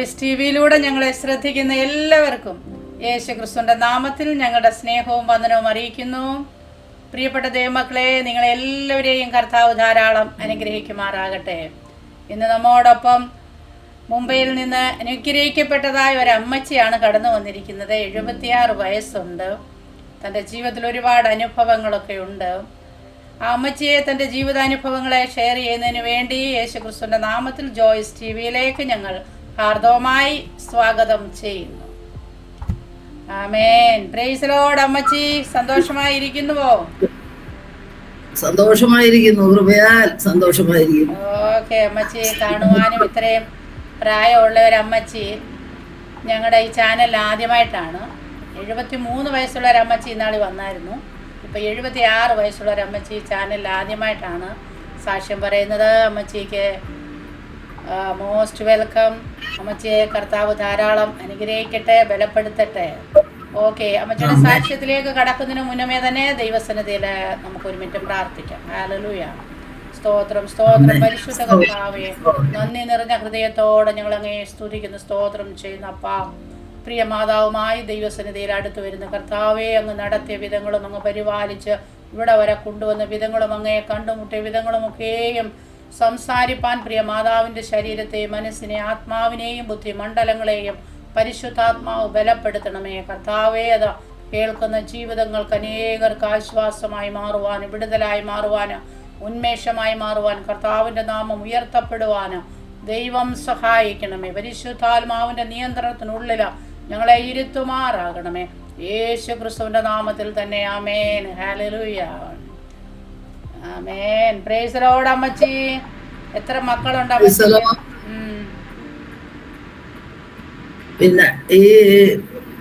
ജോയ്സ് ടിവിയിലൂടെ ഞങ്ങളെ ശ്രദ്ധിക്കുന്ന എല്ലാവർക്കും യേശുക്രിസ്തുവിന്റെ നാമത്തിൽ ഞങ്ങളുടെ സ്നേഹവും വന്ദനവും അറിയിക്കുന്നു. പ്രിയപ്പെട്ട ദൈവമക്കളെ, നിങ്ങളെല്ലാവരെയും കർത്താവ് ധാരാളം അനുഗ്രഹിക്കുമാറാകട്ടെ. ഇന്ന് നമ്മോടൊപ്പം മുംബൈയിൽ നിന്ന് അനുഗ്രഹിക്കപ്പെട്ടതായ ഒരു അമ്മച്ചിയാണ് കടന്നു വന്നിരിക്കുന്നത്. 76 വയസ്സുണ്ട്. തൻ്റെ ജീവിതത്തിൽ ഒരുപാട് അനുഭവങ്ങളൊക്കെ ഉണ്ട്. ആ അമ്മച്ചിയെ തൻ്റെ ജീവിതാനുഭവങ്ങളെ ഷെയർ ചെയ്യുന്നതിന് വേണ്ടി യേശുക്രിസ്തുവിന്റെ നാമത്തിൽ ജോയ്സ് ടിവിയിലേക്ക് ഞങ്ങൾ ഹാർദവമായി സ്വാഗതം ചെയ്യുന്നു. ആമേൻ. Praise lord. അമ്മച്ചി സന്തോഷമായിരിക്കുന്നുവോ? സന്തോഷമായിരിക്കുന്നു, കൃപയാൽ സന്തോഷമായിരിക്കുന്നു. ഓക്കെ. അമ്മച്ചി കാണുവാനും ഇത്രയും പ്രായമുള്ള ഒരു അമ്മച്ചി ഞങ്ങളുടെ ഈ ചാനൽ ആദ്യമായിട്ടാണ്. 73 വയസ്സുള്ള ഒരു അമ്മച്ചി ഇന്നാളി വന്നായിരുന്നു. ഇപ്പോൾ 76 വയസ്സുള്ള ഒരു അമ്മച്ചി ചാനൽ ആദ്യമായിട്ടാണ് സാക്ഷ്യം പറയുന്നത്. അമ്മച്ചിക്ക് മോസ്റ്റ് വെൽക്കം. അമ്മച്ചിയെ കർത്താവ് ധാരാളം അനുഗ്രഹിക്കട്ടെ, ബലപ്പെടുത്തട്ടെ. ഓക്കെ. അമ്മച്ചിയുടെ സാക്ഷ്യത്തിലേക്ക് കടക്കുന്നതിന് മുന്നമേ തന്നെ ദൈവസന്നിധിയിൽ നമുക്ക് ഒരു മിനിറ്റ് പ്രാർത്ഥിക്കാം. ഹല്ലേലൂയ. സ്തോത്രം, സ്തോത്രം. പരിശുദ്ധ കർത്താവേ, നന്ദി നിറഞ്ഞ ഹൃദയത്തോടെ ഞങ്ങൾ അങ്ങേ സ്തുതിക്കുന്നു, സ്തോത്രം ചെയ്യുന്നു. അപ്പാ, പ്രിയ മാതാവുമായി ദൈവസന്നിധിയിൽ അടുത്ത് വരുന്ന കർത്താവെ, അങ്ങ് നടത്തിയ വിധങ്ങളും അങ്ങ് പരിപാലിച്ച് ഇവിടെ വരെ കൊണ്ടുവന്ന വിധങ്ങളും അങ്ങയെ കണ്ടുമുട്ടിയ വിധങ്ങളുമൊക്കെയും സംസാരിപ്പാൻ പ്രിയ മാതാവിൻ്റെ ശരീരത്തെയും മനസ്സിനെ ആത്മാവിനെയും ബുദ്ധിമണ്ഡലങ്ങളെയും പരിശുദ്ധാത്മാവ് ബലപ്പെടുത്തണമേ കർത്താവേ. അത് കേൾക്കുന്ന ജീവിതങ്ങൾക്ക് അനേകർക്ക് ആശ്വാസമായി മാറുവാനും വിടുതലായി മാറുവാനും ഉന്മേഷമായി മാറുവാൻ കർത്താവിൻ്റെ നാമം ഉയർത്തപ്പെടുവാനും ദൈവം സഹായിക്കണമേ. പരിശുദ്ധാത്മാവിൻ്റെ നിയന്ത്രണത്തിനുള്ളിൽ ഞങ്ങളെ ഇരുത്തുമാറാകണമേ. യേശു ക്രിസ്തുവിന്റെ നാമത്തിൽ തന്നെ. ആമേൻ. ഹല്ലേലൂയ. ആമേൻ. Praise the lord. അമ്മച്ചി, എത്ര മക്കളുണ്ട് അമ്മച്ചിക്ക്? പിന്നെ ഈ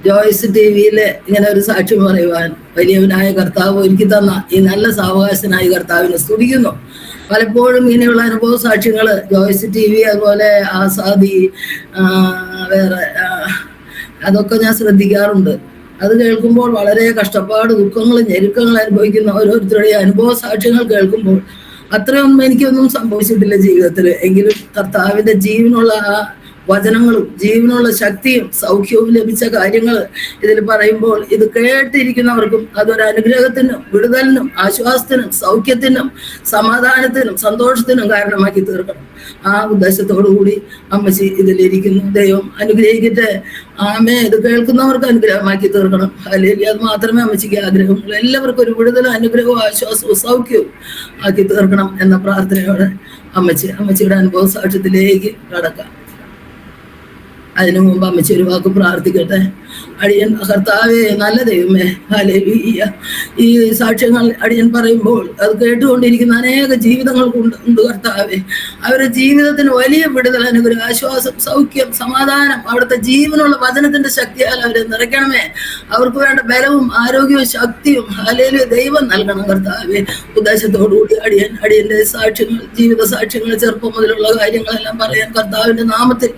ജോയ്സ് ടിവിയില് ഇങ്ങനെ ഒരു സാക്ഷ്യം പറയുവാൻ വലിയവനായ കർത്താവ് ഒരുക്കി തന്ന ഈ നല്ല സാവകാശനായ കർത്താവിനെ സ്തുതിക്കുന്നു. പലപ്പോഴും ഇങ്ങനെയുള്ള അനുഭവ സാക്ഷ്യങ്ങൾ ജോയ്സ് ടി വി, അതുപോലെ ആസാദി, വേറെ അതൊക്കെ ഞാൻ ശ്രദ്ധിക്കാറുണ്ട്. അത് കേൾക്കുമ്പോൾ വളരെ കഷ്ടപ്പാട്, ദുഃഖങ്ങളും ഞെരുക്കങ്ങളും അനുഭവിക്കുന്ന ഓരോരുത്തരുടെയും അനുഭവ സാക്ഷ്യങ്ങൾ കേൾക്കുമ്പോൾ അത്രയൊന്നും എനിക്കൊന്നും സംഭവിച്ചിട്ടില്ല ജീവിതത്തിൽ. എങ്കിലും കർത്താവിന്റെ ജീവനുള്ള ആ വചനങ്ങളും ജീവനുള്ള ശക്തിയും സൗഖ്യവും ലഭിച്ച കാര്യങ്ങൾ ഇതിൽ പറയുമ്പോൾ ഇത് കേട്ടിരിക്കുന്നവർക്കും അതൊരു അനുഗ്രഹത്തിനും വിടുതലിനും ആശ്വാസത്തിനും സൗഖ്യത്തിനും സമാധാനത്തിനും സന്തോഷത്തിനും കാരണമാക്കി തീർക്കണം. ആ ഉദ്ദേശത്തോടു കൂടി അമ്മച്ചി ഇതിലിരിക്കുന്നു. ദൈവം അനുഗ്രഹിക്കട്ടെ. ആമേ. ഇത് കേൾക്കുന്നവർക്ക് അനുഗ്രഹമാക്കി തീർക്കണം. അല്ലെങ്കിൽ അത് മാത്രമേ അമ്മച്ചിക്ക് ആഗ്രഹമുള്ളൂ. എല്ലാവർക്കും ഒരു വിടുതലും അനുഗ്രഹവും ആശ്വാസവും സൗഖ്യവും ആക്കി തീർക്കണം എന്ന പ്രാർത്ഥനയോടെ അമ്മച്ചിയുടെ അനുഭവ സാക്ഷ്യത്തിലേക്ക് കടക്കാം. അതിനു മുമ്പ് അമ്മച്ചി ഒരു വാക്ക് പ്രാർത്ഥിക്കട്ടെ. അടിയൻ കർത്താവേ, നല്ല ദൈവമേ, ഹല്ലേലൂയ. ഈ സാക്ഷ്യങ്ങൾ അടിയൻ പറയുമ്പോൾ അത് കേട്ടുകൊണ്ടിരിക്കുന്ന അനേക ജീവിതങ്ങൾക്കുണ്ട് കർത്താവേ. അവരുടെ ജീവിതത്തിന് വലിയ വിടുതൽ, അനുഗ്രഹം, ആശ്വാസം, സൗഖ്യം, സമാധാനം അവിടുത്തെ ജീവനുള്ള വചനത്തിന്റെ ശക്തിയാൽ അവരെ നിറയ്ക്കണമേ. അവർക്ക് വേണ്ട ബലവും ആരോഗ്യവും ശക്തിയും ഹല്ലേലൂയ ദൈവം നൽകണം കർത്താവേ. ഉദ്ദേശത്തോടുകൂടി അടിയന്റെ സാക്ഷ്യങ്ങൾ, ജീവിത സാക്ഷ്യങ്ങൾ, ചെറുപ്പം മുതലുള്ള കാര്യങ്ങളെല്ലാം പറയാൻ കർത്താവിന്റെ നാമത്തിൽ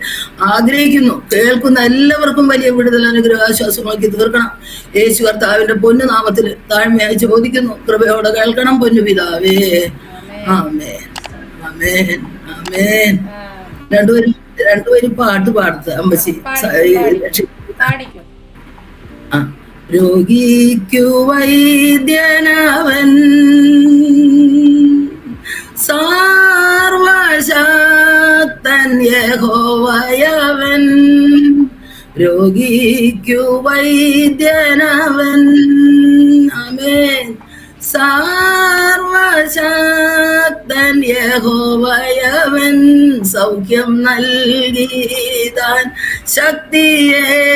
ആഗ്രഹിക്കുന്നു. കേൾക്കുന്ന എല്ലാവർക്കും വലിയ വിടുതൽ, അനുഗ്രഹം, ആശ്വാസമാക്കി തീർക്കണം. യേശു കർത്താവിന്റെ പൊന്നു നാമത്തിൽ താഴ്മയായി ചോദിക്കുന്നു. കൃപയോടെ കേൾക്കണം പൊന്നു പിതാവേ. ആമേൻ, ആമേൻ, ആമേൻ. രണ്ടുപേരും പാട്ട് പാടുത്ത അമ്മച്ചി. രോഗിക്കു വൈദ്യനവൻ, സർവശക്തൻ യഹോവയവൻ. രോഗിക്കു വൈദ്യനവൻ. ആമേൻ. സർവശക്തൻ യഹോവയവൻ. സൗഖ്യം നൽകിതാൻ ശക്തിയേകിടും.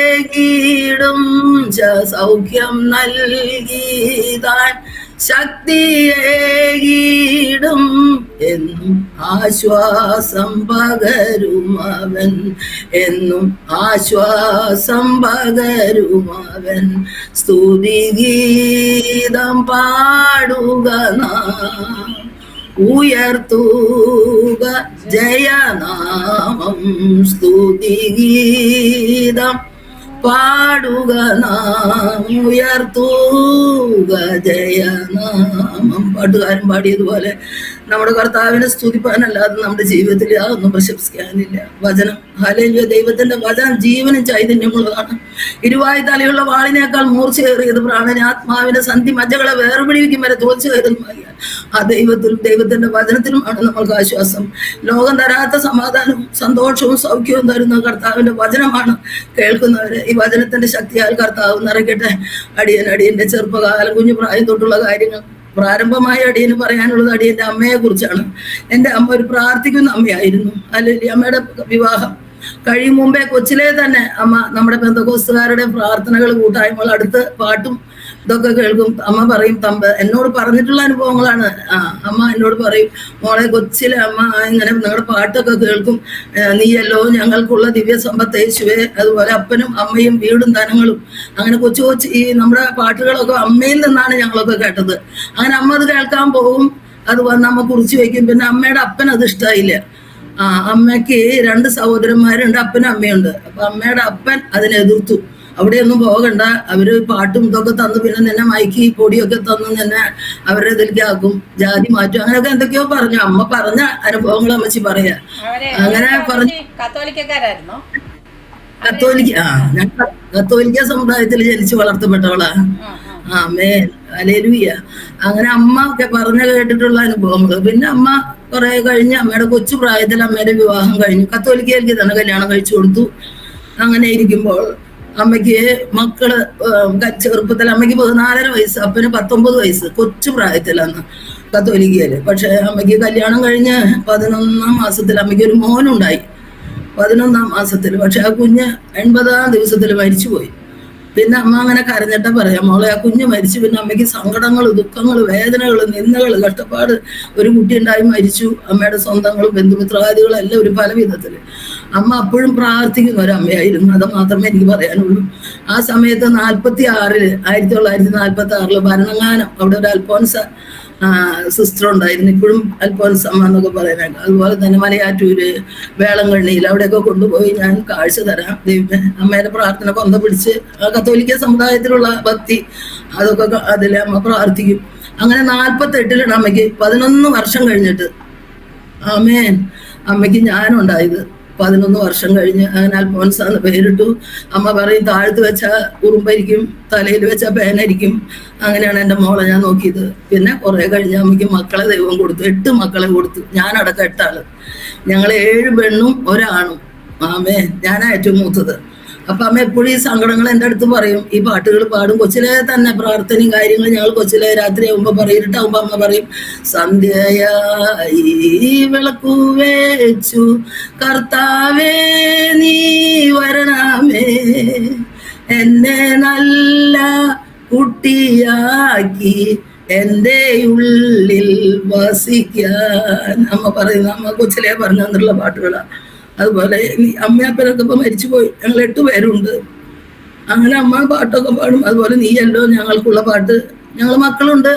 സൗഖ്യം നൽകിതാൻ ശക്തിയേകിടും. എന്നും ആശ്വാസം പകരുമവൻ. എന്നും ആശ്വാസം പകരുമവൻ. സ്തുതിഗീതം പാടുക നാം, ഉയർത്തുക ജയനാമം. സ്തുതിഗീതം പാടുക നാം, ഉയർത്തുക ജയനാമം. പാട്ടുകാരൻ പാടിയതുപോലെ നമ്മുടെ കർത്താവിനെ സ്തുതിപ്പാനല്ലാതെ നമ്മുടെ ജീവിതത്തിൽ അതൊന്നും പ്രശംസിക്കാനില്ല. വചനം, ഹല്ലേലൂയ, ദൈവത്തിന്റെ വചനം ജീവനും ചൈതന്യമുള്ളതാണ്. ഇരുവായി തലയുള്ള വാളിനേക്കാൾ മൂർച്ചയേറിയത്, പ്രാണനെ ആത്മാവിനെ സന്ധി മജ്ജകളെ വേർപിടിവിക്കും വരെ തോൽച്ചു കയറുന്നതായി ആ ദൈവത്തിന്റെ വചനത്തിലുമാണ് നമ്മൾക്ക് ആശ്വാസം. ലോകം തരാത്ത സമാധാനവും സന്തോഷവും സൗഖ്യവും തരുന്ന കർത്താവിന്റെ വചനമാണ്. കേൾക്കുന്നവര് ഈ വചനത്തിന്റെ ശക്തിയാൽ കർത്താവ് നിറയ്ക്കട്ടെ. അടിയന്റെ ചെറുപ്പകാലം കുഞ്ഞു പ്രായം തൊട്ടുള്ള കാര്യങ്ങൾ പ്രാരംഭമായ അടിയന് പറയാനുള്ളത് അടിയന്റെ അമ്മയെ കുറിച്ചാണ്. എൻ്റെ അമ്മ ഒരു പ്രാർത്ഥിക്കുന്ന അമ്മയായിരുന്നു. അല്ലെങ്കിൽ അമ്മയുടെ വിവാഹം കഴിയും മുമ്പേ കൊച്ചിലെ തന്നെ അമ്മ നമ്മുടെ പെന്തക്കോസ്തുകാരുടെ പ്രാർത്ഥനകൾ കൂട്ടായ്മകൾ അടുത്ത് പാട്ടും ഇതൊക്കെ കേൾക്കും. അമ്മ പറയും, എന്നോട് പറഞ്ഞിട്ടുള്ള അനുഭവങ്ങളാണ്. അമ്മ എന്നോട് പറയും, മോളെ കൊച്ചിലെ അമ്മ ഇങ്ങനെ നിങ്ങളുടെ പാട്ടൊക്കെ കേൾക്കും, നീയല്ലോ ഞങ്ങൾക്കുള്ള ദിവ്യ സമ്പത്ത് യേശുവേ. അതുപോലെ അപ്പനും അമ്മയും വീടും ധനങ്ങളും, അങ്ങനെ കൊച്ചു ഈ നമ്മുടെ പാട്ടുകളൊക്കെ അമ്മയിൽ നിന്നാണ് ഞങ്ങളൊക്കെ കേട്ടത്. അങ്ങനെ അമ്മ അത് കേൾക്കാൻ പോകും, അത് വന്ന് അമ്മ കുറിച്ച് വയ്ക്കും. പിന്നെ അമ്മയുടെ അപ്പൻ അത് ഇഷ്ടമായില്ല. അമ്മയ്ക്ക് 2 സഹോദരന്മാരുണ്ട്, അപ്പനും അമ്മയുണ്ട്. അപ്പൊ അമ്മയുടെ അപ്പൻ അതിനെ എതിർത്തു. അവിടെയൊന്നും പോകണ്ട, അവര് പാട്ടും ഇതൊക്കെ തന്നു, പിന്നെ നിന്നെ മയക്കി പൊടിയൊക്കെ തന്നു നിന്നെ അവരുടെ ഇതിലേക്ക് ആക്കും, ജാതി മാറ്റും, അങ്ങനെയൊക്കെ എന്തൊക്കെയോ പറഞ്ഞു. അമ്മ പറഞ്ഞ അനുഭവങ്ങൾ അമ്മച്ചി പറയാ. അങ്ങനെ പറഞ്ഞു. ഞാൻ കത്തോലിക്ക സമുദായത്തിൽ ജനിച്ച് വളർത്തപ്പെട്ടവളാ. ആമേൻ, ഹല്ലേലൂയ. അങ്ങനെ അമ്മ ഒക്കെ പറഞ്ഞു കേട്ടിട്ടുള്ള അനുഭവങ്ങൾ. പിന്നെ അമ്മ കുറെ കഴിഞ്ഞ് അമ്മയുടെ കൊച്ചു പ്രായത്തിൽ അമ്മയുടെ വിവാഹം കഴിഞ്ഞു. കത്തോലിക്കയിലേക്ക് തന്നെ കല്യാണം കഴിച്ചു കൊടുത്തു. അങ്ങനെ ഇരിക്കുമ്പോൾ അമ്മയ്ക്ക് മക്കള് ചെറുപ്പത്തിൽ അമ്മയ്ക്ക് 14 വയസ്സ്, അപ്പന് 19 വയസ്സ്, കൊച്ചു പ്രായത്തിലാണ് കത്തോലിക്കയില്. പക്ഷെ അമ്മയ്ക്ക് കല്യാണം കഴിഞ്ഞ് 11ാം മാസത്തിൽ അമ്മയ്ക്ക് ഒരു മോനുണ്ടായി. 11ാം മാസത്തിൽ. പക്ഷെ ആ കുഞ്ഞ് 80ാം ദിവസത്തിൽ മരിച്ചുപോയി. പിന്നെ അമ്മ അങ്ങനെ കരഞ്ഞിട്ട് പറയാം, മോളെ ആ കുഞ്ഞ് മരിച്ചു. പിന്നെ അമ്മയ്ക്ക് സങ്കടങ്ങൾ, ദുഃഖങ്ങൾ, വേദനകൾ, നിന്ദകൾ, കഷ്ടപ്പാട്. ഒരു കുട്ടി ഉണ്ടായി മരിച്ചു. അമ്മയുടെ സ്വന്തങ്ങളും ബന്ധുമിത്രാദികളും എല്ലാം ഒരു പല വിധത്തില്. അമ്മ അപ്പോഴും പ്രാർത്ഥിക്കുന്ന ഒരമ്മയായിരുന്നു. അത് മാത്രമേ എനിക്ക് പറയാനുള്ളൂ. ആ സമയത്ത് 1946 ഭരണങ്ങാനം അവിടെ ഒരു അൽഫോൻസ സിസ്റ്റർ ഉണ്ടായിരുന്നു. ഇപ്പോഴും അൽഫോൻസ് അമ്മ എന്നൊക്കെ പറയാനായിട്ട്. അതുപോലെ തന്നെ മലയാറ്റൂര്, വേളങ്കണ്ണിയിൽ അവിടെയൊക്കെ കൊണ്ടുപോയി ഞാൻ കാഴ്ച തരാം. ദൈവമേ, അമ്മയുടെ പ്രാർത്ഥന കൊന്ത പിടിച്ച് കത്തോലിക്ക സമുദായത്തിലുള്ള ഭക്തി അതൊക്കെ അതിൽ അമ്മ പ്രാർത്ഥിക്കും. അങ്ങനെ 48 അമ്മയ്ക്ക് 11 വർഷം കഴിഞ്ഞിട്ട്, ആമേൻ, അമ്മയ്ക്ക് ഞാനുണ്ടായത്. 11 വർഷം കഴിഞ്ഞ് അങ്ങനെ അൽഫോൻസ എന്ന് പേരിട്ടു. അമ്മ പറയും, താഴ്ത്ത് വെച്ചാൽ ഉറുമ്പരിക്കും, തലയിൽ വെച്ചാൽ പേനരിക്കും. അങ്ങനെയാണ് എൻ്റെ മോളെ ഞാൻ നോക്കിയത്. പിന്നെ കുറെ കഴിഞ്ഞ് അമ്മയ്ക്ക് മക്കളെ ദൈവം കൊടുത്തു. 8 മക്കളെ കൊടുത്തു. ഞാനടക്കം 8 ആള്. ഞങ്ങൾ 7 പെണ്ണും 1 ആണും. ആമേ, ഞാനാ ഏറ്റവും മൂത്തത്. അപ്പൊ അമ്മ എപ്പോഴും ഈ സങ്കടങ്ങൾ എൻ്റെ അടുത്ത് പറയും. ഈ പാട്ടുകൾ പാടും. കൊച്ചിലെ തന്നെ പ്രാർത്ഥനയും കാര്യങ്ങളും ഞങ്ങൾ കൊച്ചിലെ രാത്രിയാകുമ്പോ പറയും, ഇരുട്ടാകുമ്പോ അമ്മ പറയും, സന്ധ്യയായി വിളക്കു വെച്ചു കർത്താവേ നീ വരണമേ, എന്നെ നല്ല കുട്ടിയാക്കി എൻ്റെ ഉള്ളിൽ വസിക്കാൻ. അമ്മ പറയുന്ന, അമ്മ കൊച്ചിലെ പറഞ്ഞു തന്നിട്ടുള്ള പാട്ടുകളാണ്. അതുപോലെ അമ്മയപ്പനൊക്കെ ഇപ്പൊ മരിച്ചുപോയി. ഞങ്ങൾ 8 പേരുണ്ട്. അങ്ങനെ അമ്മ പാട്ടൊക്കെ പാടും. അതുപോലെ നീയല്ലോ ഞങ്ങൾക്കുള്ള പാട്ട്. ഞങ്ങൾ മക്കളുണ്ട്,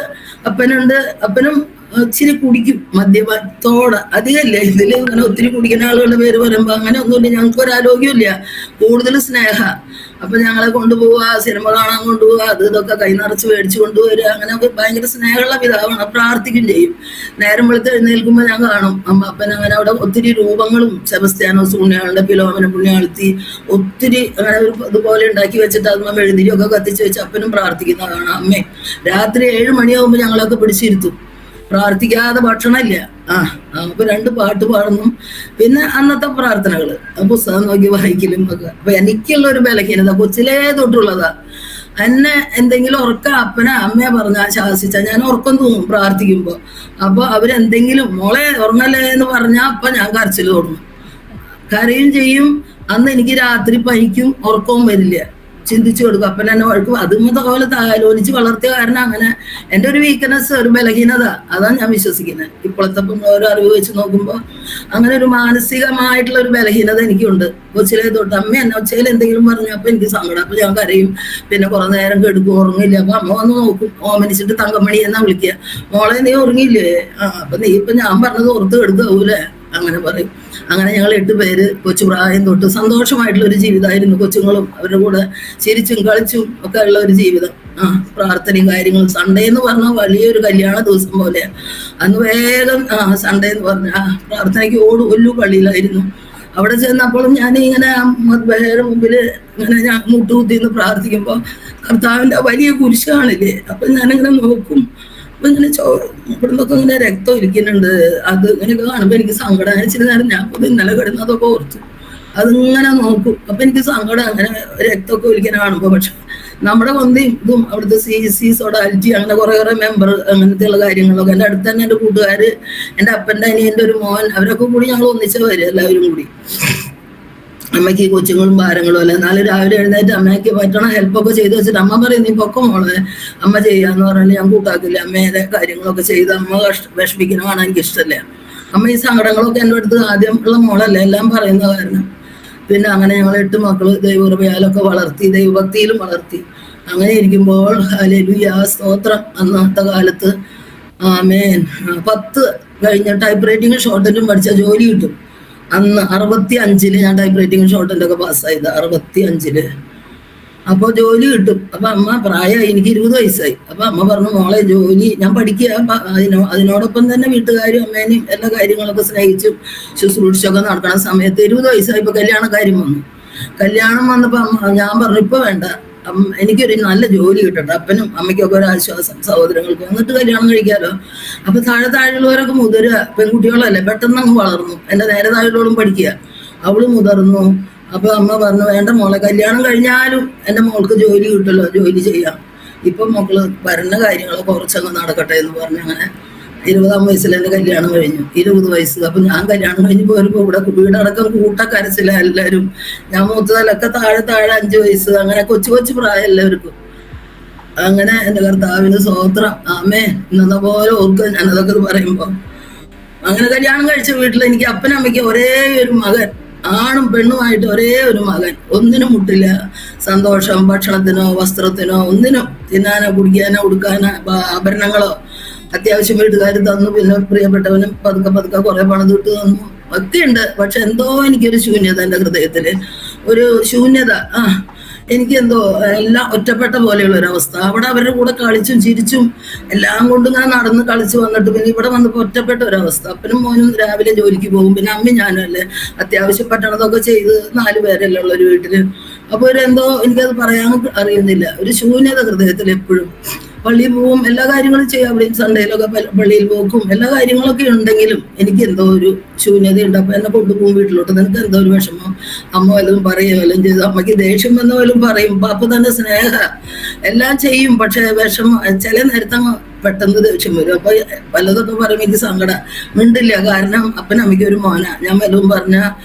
അപ്പനുണ്ട്. അപ്പനും ഇച്ചിരി കുടിക്കും, മദ്യപാനത്തോടെ അധികമില്ല. ഇതില് ഇങ്ങനെ ഒത്തിരി കുടിക്കുന്ന ആളുകളുടെ പേര് പറയുമ്പോ അങ്ങനെ ഒന്നുമില്ല. ഞങ്ങൾക്ക് ഒരു ആരോഗ്യമില്ല, കൂടുതൽ സ്നേഹ. അപ്പൊ ഞങ്ങളെ കൊണ്ടുപോവുക, സിനിമ കാണാൻ കൊണ്ടുപോവുക, അത് ഇതൊക്കെ കൈ നിറച്ച് മേടിച്ചു കൊണ്ടുവരിക. അങ്ങനെ ഭയങ്കര സ്നേഹമുള്ള പിതാവാണ്. പ്രാർത്ഥിക്കും ചെയ്യും. നേരം വെളുത്ത് എഴുന്നേൽക്കുമ്പോൾ ഞാൻ കാണും അപ്പൻ അങ്ങനെ അവിടെ ഒത്തിരി രൂപങ്ങളും, സെബസ്ത്യാനോസ് പുണ്യാളുടെ, ഫിലോമന പുണ്യാളത്തി, ഒത്തിരി അങ്ങനെ ഒരു ഇതുപോലെ ഉണ്ടാക്കി വെച്ചിട്ട് അതുമ്മ മെഴുതിരിയൊക്കെ കത്തിച്ച് വെച്ച് അപ്പനും പ്രാർത്ഥിക്കുന്ന കാണാം. അമ്മേ രാത്രി 7 മണിയാകുമ്പോൾ ഞങ്ങളൊക്കെ പിടിച്ചിരുത്തും. പ്രാർത്ഥിക്കാതെ ഭക്ഷണമില്ല. അപ്പൊ 2 പാട്ട് പാടുന്നു. പിന്നെ അന്നത്തെ പ്രാർത്ഥനകള്, പുസ്തകം നോക്കി വായിക്കലും ഒക്കെ. അപ്പൊ എനിക്കുള്ള ഒരു ബലഹീനത കൊച്ചിലേ തൊട്ടുള്ളതാ. എന്നെ എന്തെങ്കിലും ഉറക്കം അപ്പനെ അമ്മയെ പറഞ്ഞാൽ ശാസിച്ച ഞാൻ ഉറക്കം തൂങ്ങും പ്രാർത്ഥിക്കുമ്പോ. അപ്പൊ അവരെന്തെങ്കിലും മോളെ ഉറങ്ങല്ലേ എന്ന് പറഞ്ഞാൽ അപ്പൊ ഞാൻ കരച്ചിൽ തുടങ്ങും, കരയും ചെയ്യും. അന്ന് എനിക്ക് രാത്രി പനിക്കും, ഉറക്കവും വരില്ല. ചിന്തിച്ചു കൊടുക്കും. അപ്പൻ എന്നെ വഴക്കും. അതുമത്തെ പോലെ താലോലിച്ച് വളർത്തിയ കാരണം അങ്ങനെ എൻ്റെ ഒരു വീക്ക്നെസ്, ഒരു ബലഹീനത, അതാണ് ഞാൻ വിശ്വസിക്കുന്നത്. ഇപ്പോഴത്തെ ഓരോ അറിവ് വെച്ച് നോക്കുമ്പോൾ അങ്ങനെ ഒരു മാനസികമായിട്ടുള്ള ഒരു ബലഹീനത എനിക്കുണ്ട്. കൊച്ചിലെ തൊട്ട് അമ്മ എന്നെ ഒച്ചയിൽ എന്തെങ്കിലും പറഞ്ഞപ്പോൾ എനിക്ക് സങ്കടം. അപ്പൊ ഞാൻ കരയും. പിന്നെ കുറെ നേരം കെടുക്കും, ഉറങ്ങില്ല. അപ്പൊ അമ്മ വന്ന് നോക്കും, ഓമനിച്ചിട്ട് തങ്കമണി എന്നാ വിളിക്കുക. മോളെ നീ ഉറങ്ങിയില്ലേ? അപ്പൊ നീ ഇപ്പൊ ഞാൻ പറഞ്ഞത് ഓർത്ത് കെടുക്കാവൂലേ? അങ്ങനെ പറയും. അങ്ങനെ ഞങ്ങൾ 8 പേര് കൊച്ചു പ്രായം തൊട്ട് സന്തോഷമായിട്ടുള്ള ഒരു ജീവിതമായിരുന്നു. കൊച്ചുങ്ങളും അവരുടെ കൂടെ ചിരിച്ചും കളിച്ചും ഒക്കെ ഉള്ള ഒരു ജീവിതം. പ്രാർത്ഥനയും കാര്യങ്ങളും. സൺഡേ എന്ന് പറഞ്ഞാൽ വലിയൊരു കല്യാണ ദിവസം പോലെയാണ്. അന്ന് വേഗം സൺഡേ എന്ന് പറഞ്ഞാൽ പ്രാർത്ഥനയ്ക്ക് ഒല്ലു പള്ളിയിലായിരുന്നു. അവിടെ ചെന്നപ്പോഴും ഞാൻ ഇങ്ങനെ വേറെ മുമ്പിൽ ഇങ്ങനെ ഞാൻ മുട്ടുകുത്തിന്ന് പ്രാർത്ഥിക്കുമ്പോൾ കർത്താവിൻ്റെ വലിയ കുരിശ് കാണില്ലേ, അപ്പം ഞാനിങ്ങനെ നോക്കും. അപ്പം ഇങ്ങനെ ഇവിടുന്നൊക്കെ ഇങ്ങനെ രക്തം ഇരിക്കുന്നുണ്ട്. അത് ഇങ്ങനെയൊക്കെ കാണുമ്പോൾ എനിക്ക് സങ്കടം. ഇച്ചിരി നേരം ഞാൻ ഇന്നലെ കിടന്നതൊക്കെ ഓർത്തു അതിങ്ങനെ നോക്കും. അപ്പം എനിക്ക് സങ്കടം അങ്ങനെ രക്തമൊക്കെ ഒലിക്കാൻ കാണുമ്പോൾ. പക്ഷെ നമ്മുടെ കൊന്തയും ഇതും അവിടുത്തെ CC സോഡാലിറ്റി അങ്ങനെ കുറേ മെമ്പർ അങ്ങനത്തെയുള്ള കാര്യങ്ങളൊക്കെ എൻ്റെ അടുത്ത് തന്നെ എൻ്റെ കൂട്ടുകാർ, എൻ്റെ അപ്പൻ്റെ അനിയൻ്റെ ഒരു മോൻ, അവരൊക്കെ കൂടി ഞങ്ങൾ ഒന്നിച്ച് വരും എല്ലാവരും കൂടി. അമ്മയ്ക്ക് കൊച്ചുങ്ങളും ഭാരങ്ങളും അല്ല. എന്നാലും രാവിലെ എഴുന്നേറ്റ് അമ്മയ്ക്ക് പറ്റണ ഹെൽപ്പൊക്കെ ചെയ്ത് വെച്ചിട്ട് അമ്മ പറയും നീ പൊക്കം മോളെ അമ്മ ചെയ്യാന്ന് പറഞ്ഞാൽ ഞാൻ കൂട്ടാക്കില്ല. അമ്മേരെ കാര്യങ്ങളൊക്കെ ചെയ്ത് അമ്മ വിഷമിക്കണമാണ് എനിക്ക് ഇഷ്ടമല്ല. അമ്മ ഈ സങ്കടങ്ങളൊക്കെ എൻ്റെ അടുത്ത് ആദ്യം ഉള്ള മോളല്ല എല്ലാം പറയുന്ന കാരണം. പിന്നെ അങ്ങനെ ഞങ്ങൾ 8 മക്കള് ദൈവകൃപയാലൊക്കെ വളർത്തി, ദൈവഭക്തിയിലും വളർത്തി. അങ്ങനെ ഇരിക്കുമ്പോൾ ഹല്ലേലൂയ സ്തോത്രം. അന്നത്തെ കാലത്ത് ആമേൻ 10 കഴിഞ്ഞ ടൈപ്പ് റൈറ്റിംഗ് ഷോർട്ടൻറ്റും പഠിച്ച ജോലി കിട്ടും. അന്ന് 65 ഞാൻ ടൈപ്പ് റൈറ്റിംഗ് ഷോർട്ടൻ്റ് ഒക്കെ പാസ്സായത് 65. അപ്പോൾ ജോലി കിട്ടും. അപ്പൊ അമ്മ പ്രായമായി, എനിക്ക് 20 വയസ്സായി. അപ്പൊ അമ്മ പറഞ്ഞു മോളെ ജോലി ഞാൻ പഠിക്കുക. അതിനോടൊപ്പം തന്നെ വീട്ടുകാരും അമ്മേനെയും എല്ലാ കാര്യങ്ങളൊക്കെ സ്നേഹിച്ചും ശുശ്രൂഷിച്ചൊക്കെ നടക്കണ സമയത്ത് 20 വയസ്സായപ്പോ കല്യാണം വന്നു. കല്യാണം വന്നപ്പോ ഞാൻ പറഞ്ഞു ഇപ്പൊ വേണ്ട, എനിക്കൊരു നല്ല ജോലി കിട്ടട്ടെ, അപ്പനും അമ്മയ്ക്കൊക്കെ ഒരു ആശ്വാസം, സഹോദരങ്ങൾക്ക്, എന്നിട്ട് കല്യാണം കഴിക്കാലോ. അപ്പൊ താഴെയുള്ളവരൊക്കെ മുതിരുക, പെൺകുട്ടികളല്ലേ, പെട്ടെന്ന് അങ്ങ് വളർന്നു. എൻ്റെ നേരെ താഴെയുള്ളവളും പഠിക്കുക, അവള് മുതിർന്നു. അപ്പൊ അമ്മ പറഞ്ഞു വേണ്ട മോളെ, കല്യാണം കഴിഞ്ഞാലും എൻ്റെ മോൾക്ക് ജോലി കിട്ടുമല്ലോ, ജോലി ചെയ്യാം. ഇപ്പം മക്കള് വരുന്ന കാര്യങ്ങളൊക്കെ കുറച്ചങ്ങ് നടക്കട്ടെ എന്ന് പറഞ്ഞ് അങ്ങനെ 20-ാം വയസ്സിൽ എൻ്റെ കല്യാണം കഴിഞ്ഞു. 20 വയസ്സ്. അപ്പൊ ഞാൻ കല്യാണം കഴിഞ്ഞ് പോരുമ്പോ ഇവിടെ വീടടക്കം കൂട്ടക്കരച്ചില്ല എല്ലാവരും. ഞാൻ മൂത്തതിലൊക്കെ താഴെ 5 വയസ്സ്, അങ്ങനെ കൊച്ചു പ്രായം എല്ലാവർക്കും. അങ്ങനെ എൻ്റെ കർത്താവിന് സ്തോത്രം. ആമേ. ഇന്ന പോലെ ഓർക്കുക ഞാനതൊക്കെ പറയുമ്പോ. അങ്ങനെ കല്യാണം കഴിച്ച വീട്ടിൽ എനിക്ക് അപ്പനും അമ്മയ്ക്ക് ഒരേ ഒരു മകൻ, ആണും പെണ്ണുമായിട്ട് ഒരേ ഒരു മകൻ. ഒന്നിനും മുട്ടില്ല. സന്തോഷം, ഭക്ഷണത്തിനോ വസ്ത്രത്തിനോ ഒന്നിനും, തിന്നാനോ കുടിക്കാനോ ഉടുക്കാനോ ആഭരണങ്ങളോ അത്യാവശ്യം വീട്ടുകാർ തന്നു. പിന്നെ പ്രിയപ്പെട്ടവനും പതുക്കെ കുറെ പണം തൊട്ട് തന്നു ഒക്കെ ഉണ്ട്. പക്ഷെ എന്തോ എനിക്കൊരു ശൂന്യത എൻ്റെ ഹൃദയത്തില്, ഒരു ശൂന്യത. എനിക്ക് എന്തോ എല്ലാം ഒറ്റപ്പെട്ട പോലെയുള്ള ഒരവസ്ഥ. അവിടെ അവരുടെ കൂടെ കളിച്ചും ചിരിച്ചും എല്ലാം കൊണ്ടും ഞാൻ നടന്ന് കളിച്ച് വന്നിട്ട് പിന്നെ ഇവിടെ വന്നപ്പോൾ ഒറ്റപ്പെട്ട ഒരവസ്ഥ. അപ്പനും മോനും രാവിലെ ജോലിക്ക് പോകും, പിന്നെ അമ്മയും ഞാനും അല്ലേ അത്യാവശ്യം പട്ടണതൊക്കെ ചെയ്ത് 4 പേരല്ലേ ഉള്ള ഒരു വീട്ടില്. അപ്പൊ എന്തോ എനിക്കത് പറയാൻ അറിയുന്നില്ല, ഒരു ശൂന്യത ഹൃദയത്തിൽ എപ്പോഴും. പള്ളിയിൽ പോവും, എല്ലാ കാര്യങ്ങളും ചെയ്യാം. അവിടെ സൺഡേയിലൊക്കെ പള്ളിയിൽ പോക്കും എല്ലാ കാര്യങ്ങളൊക്കെ ഉണ്ടെങ്കിലും എനിക്ക് എന്തോ ഒരു ശൂന്യതയുണ്ട്. അപ്പൊ എന്നെ കൊണ്ടുപോകും വീട്ടിലോട്ട്. നിനക്ക് എന്തോ ഒരു വിഷമം, അമ്മ വല്ലതും പറയും, വല്ലതും ചെയ്ത് അമ്മയ്ക്ക് ദേഷ്യം വന്ന പോലും പറയും. അപ്പൊ തന്നെ സ്നേഹ എല്ലാം ചെയ്യും. പക്ഷെ വിഷമം ചില നേരത്തെ പെട്ടെന്ന് ദേഷ്യം വരും. അപ്പൊ പലതൊക്കെ പറയുമ്പോൾ എനിക്ക് സങ്കടം. മിണ്ടില്ല, കാരണം അപ്പനമ്മയ്ക്ക് ഒരു മോന. ഞാൻ വല്ലതും പറഞ്ഞ